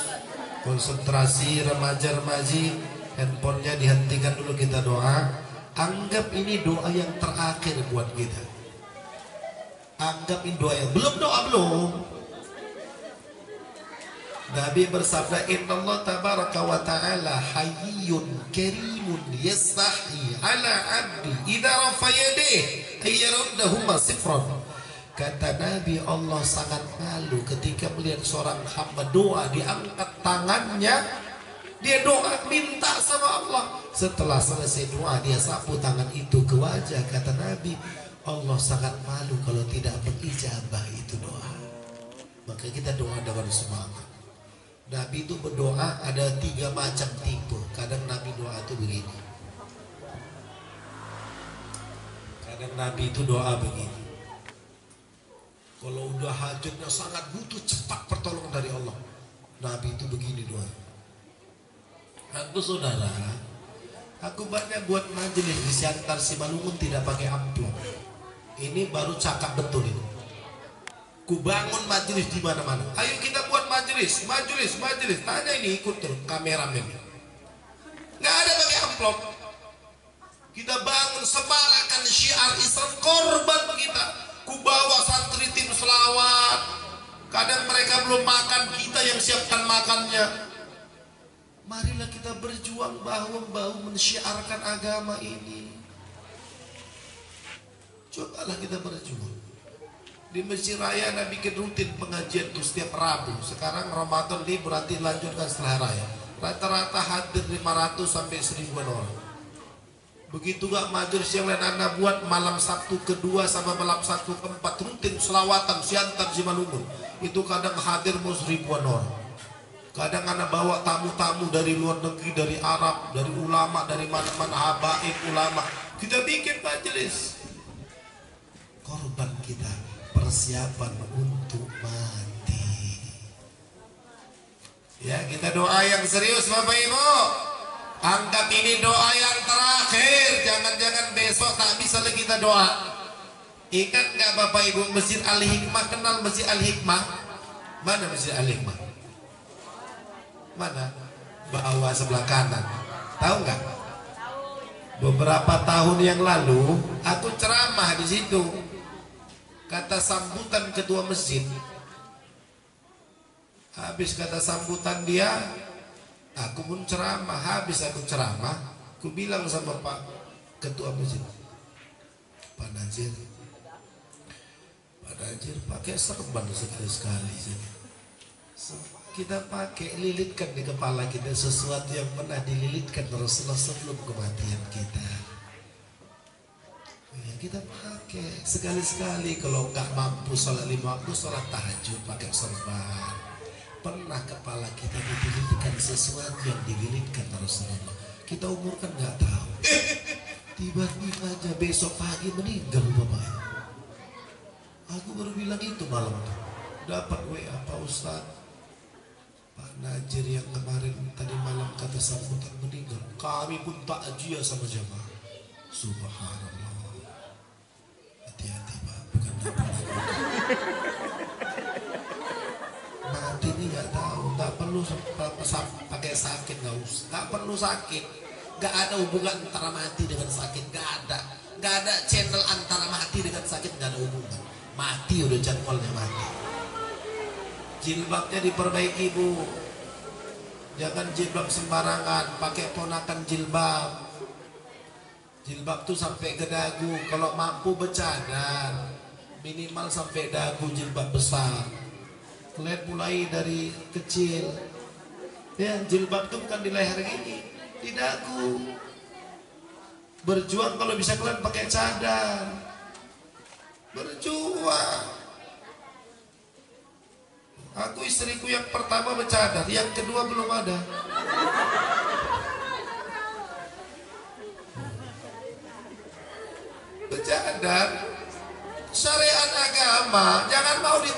konsentrasi. Remaja-remaji, handphonenya dihentikan dulu, kita doa. Anggap ini doa yang terakhir buat kita. Anggap ini doa yang belum. Nabi bersabda, Innallaha tabaraka wa ta'ala hayyun karimun yastahi ala abdi idza rafa yadayhi ayyaruddahuma sifran. Kata Nabi, Allah sangat malu ketika melihat seorang hamba doa, diangkat tangannya, dia doa minta sama Allah. Setelah selesai doa, dia sapu tangan itu ke wajah. Kata Nabi, Allah sangat malu kalau tidak berijabah itu doa. Maka kita doa dengan semangat. Nabi itu berdoa ada 3 macam tipe. Kadang Nabi doa itu begini. Kadang Nabi itu doa begini. Kalau udah hajatnya sangat butuh cepat pertolongan dari Allah, Nabi itu begini doa. Aku saudara, aku banyak buat majelis di Siantar Simalungun tidak pakai amplop. Ini baru cakap betul ini. ku bangun majelis di mana-mana. Ayo kita buat majelis. Tanya ini ikut terus kameramen. Nggak ada pakai amplop. Kita bangun semalakan syiar Islam, korban kita. Ku bawa santri tim selawat. Kadang mereka belum makan, kita yang siapkan makannya. Marilah kita berjuang bahu-bahu mensyiarkan agama ini. Cobalah kita berjuang. Di Masjid Raya Nabi bikin rutin pengajian itu setiap Rabu. Sekarang Ramadan ini berarti lanjutkan setelah Raya. Rata-rata hadir 500 sampai 1000-an orang. Begitu gak majelis yang lain Anda buat malam Sabtu kedua sama malam Sabtu keempat rutin selawatan siantar Simalungun. Itu kadang hadir mau 1000-an orang. Kadang Anda bawa tamu-tamu dari luar negeri, dari Arab, dari ulama, dari mana-mana, habaib ulama. Kita bikin majelis. Korban kita persiapan untuk mati. Ya, kita doa yang serius Bapak Ibu. Anggap ini doa yang terakhir. Jangan-jangan besok tak bisa lagi kita doa. Ingat nggak Bapak Ibu Masjid Al-Hikmah? Kenal Masjid Al-Hikmah? Mana Masjid Al-Hikmah? Mana? Bawah sebelah kanan. Tahu nggak? Beberapa tahun yang lalu aku ceramah di situ. Kata sambutan ketua masjid. Habis kata sambutan dia, aku pun ceramah. Habis aku ceramah, aku bilang sama Pak ketua masjid, Pak Najir pakai serban sekali-sekali sini. Kita pakai lilitkan di kepala kita sesuatu yang pernah dililitkan Rasulullah sebelum kematian kita. Ya, kita pakai sekali-sekali. Kalau nggak mampu sholat 5 waktu, sholat tahajud pakai sorban. Pernah kepala kita dililitkan sesuatu yang dililitkan Rasulullah. Kita umur kan nggak tahu. Tiba-tiba aja besok pagi meninggal Bapak. Aku baru bilang itu malam tuh. Dapat WA Pak Ustadz, Pak Najir yang kemarin tadi malam kata sambutan meninggal. Kami pun takziah sama jamaah. Subhanallah. Hati-hati Pak, bukan mati ini nggak tahu, nggak perlu pakai sakit, nggak perlu sakit, nggak ada hubungan antara mati dengan sakit, nggak ada channel antara mati dengan sakit, nggak ada hubungan. Mati udah jadwalnya mati. Jilbabnya diperbaiki Bu. Jangan jilbab sembarangan, pakai ponakan jilbab. Jilbab tuh sampai ke dagu. Kalau mampu bercadar, minimal sampai dagu jilbab besar. Kalian mulai dari kecil. Ya, jilbab tuh bukan di leher gini, di dagu. Berjuang kalau bisa kalian pakai cadar. Berjuang. Aku istriku yang pertama bercadar, yang kedua belum ada. Bercadar, syariat agama, jangan mau di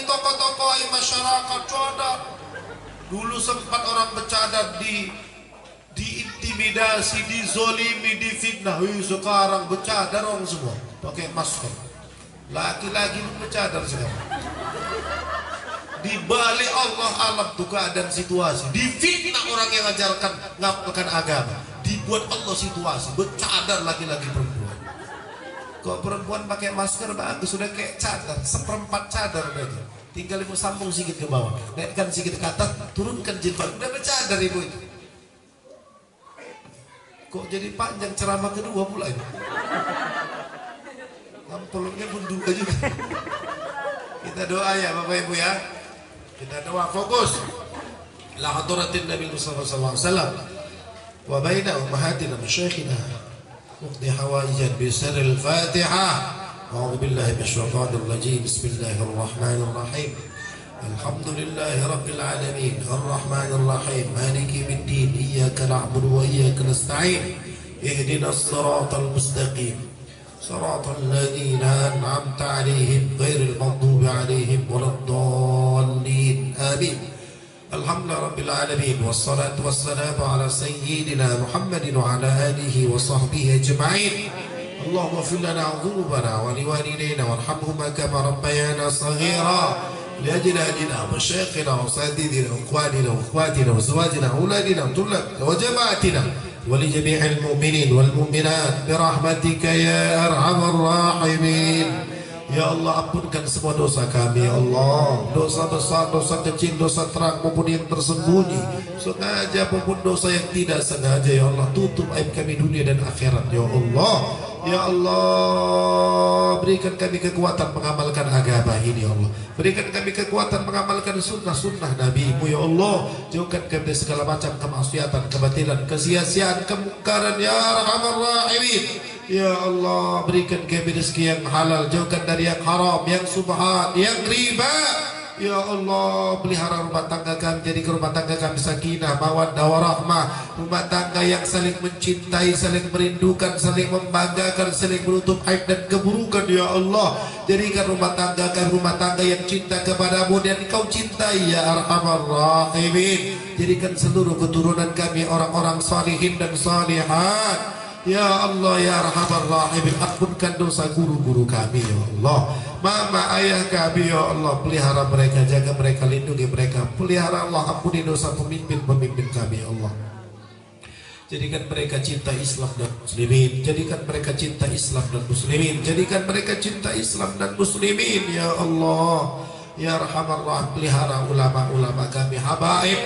toko-toko masyarakat cadar. Dulu sempat orang bercadar diintimidasi, dizolimi, difitnah. Sekarang bercadar orang semua pakai masker. Laki-laki bercadar sekarang. Di balik Allah alam tuh keadaan situasi. Difitnah orang yang ngajarkan agama. Dibuat Allah situasi bercadar laki-laki perempuan. Kok perempuan pakai masker bagus, sudah kayak cadar, seperempat cadar udah aja. Tinggal ibu sambung sedikit ke bawah, naikkan sedikit ke atas, turunkan jilbab, udah bercadar ibu itu. Kok jadi panjang ceramah kedua pula ini? Ampulnya pun dua juga. Kita doa ya Bapak Ibu ya. Kita doa fokus. La hadratin Nabi Muhammad sallallahu alaihi wasallam wa baina ummahatina masyayikhina uqdi hawaijan bi sirril Fatihah. A'udzu billahi minasyaitonir rajim. Bismillahirrahmanirrahim. Alhamdulillahi rabbil alamin. Arrahmanir rahim. Maliki yaumiddin. Iyyaka na'budu wa iyyaka nasta'in. Ihdinas siratal mustaqim. صراط الذين أنعمت عليهم غير المغضوب عليهم ولا الضالين آمين. الحمد لله رب العالمين والصلاة والسلام على سيدنا محمد وعلى آله وصحبه أجمعين. اللهم اغفر لنا ذنوبنا ولوالدينا وارحمهما كما ربيانا صغيرا لأجدادنا ومشايخنا وأساتذتنا وإخواننا وأخواتنا وأزواجنا وأولادنا وطلابنا وجماعتنا ولجميع المؤمنين والمؤمنات برحمتك يا أرحم الراحمين. Ya Allah, ampunkan semua dosa kami ya Allah, dosa besar, dosa kecil, dosa terang maupun yang tersembunyi, sengaja maupun dosa yang tidak sengaja ya Allah. Tutup aib kami dunia dan akhirat ya Allah. Ya Allah, berikan kami kekuatan mengamalkan agama ini ya Allah. Berikan kami kekuatan mengamalkan sunnah-sunnah Nabi-Mu ya Allah. Jauhkan kami dari segala macam kemaksiatan, kebatilan, kesia-siaan, kemungkaran ya Arhamar Rahimin. Ya Allah, berikan kami rezeki yang halal, jauhkan dari yang haram, yang subhat, yang riba. Ya Allah, pelihara rumah tangga kami, jadi rumah tangga kami sakinah, mawaddah warahmah, rumah tangga yang saling mencintai, saling merindukan, saling membanggakan, saling menutup aib dan keburukan. Ya Allah, jadikan rumah tangga kami rumah tangga yang cinta kepadamu dan Kau cintai ya Arhamar Rahimin. Jadikan seluruh keturunan kami orang-orang salihin dan salihat. Ya Allah ya Arhamar Rahimin, ampunkan dosa guru-guru kami ya Allah, mama ayah kami ya Allah, pelihara mereka, jaga mereka, lindungi mereka, pelihara Allah, ampuni dosa pemimpin-pemimpin kami ya Allah. Jadikan mereka cinta Islam dan muslimin, jadikan mereka cinta Islam dan muslimin, jadikan mereka cinta Islam dan muslimin ya Allah. Ya Arhamar Rahimin, pelihara ulama-ulama kami, habaib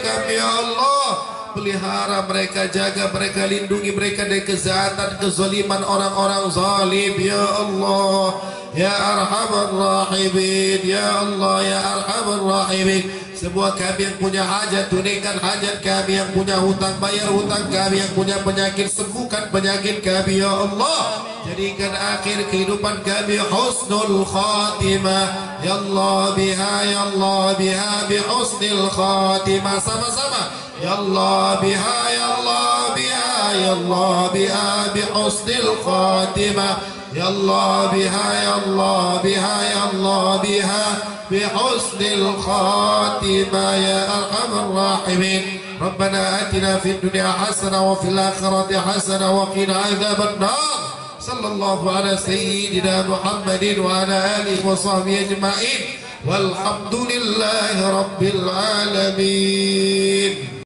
kami ya Allah. Pelihara mereka, jaga mereka, lindungi mereka dari kejahatan, kezaliman orang-orang zalim ya Allah. Ya Arhamar Rahimin, ya Allah ya Arhamar Rahimin. Semua kami yang punya hajat, tunaikan hajat kami, yang punya hutang, bayar hutang kami, yang punya penyakit, sembuhkan penyakit kami ya Allah. Jadikan akhir kehidupan kami husnul khatimah ya Allah biha bi husnil khatimah. Sama-sama Ya Allah biha ya Allah biha bi husnil khatimah. Ya Allah biha ya Allah biha bi husnil khatimah ya Arhamar Rahimin. Rabbana atina fid dunya hasanah wa fil akhirati hasanah wa qina adzaban nar. Sallallahu ala sayyidina Muhammadin wa ala alihi wa sahbihi ajma'in. Walhamdulillahi rabbil alamin.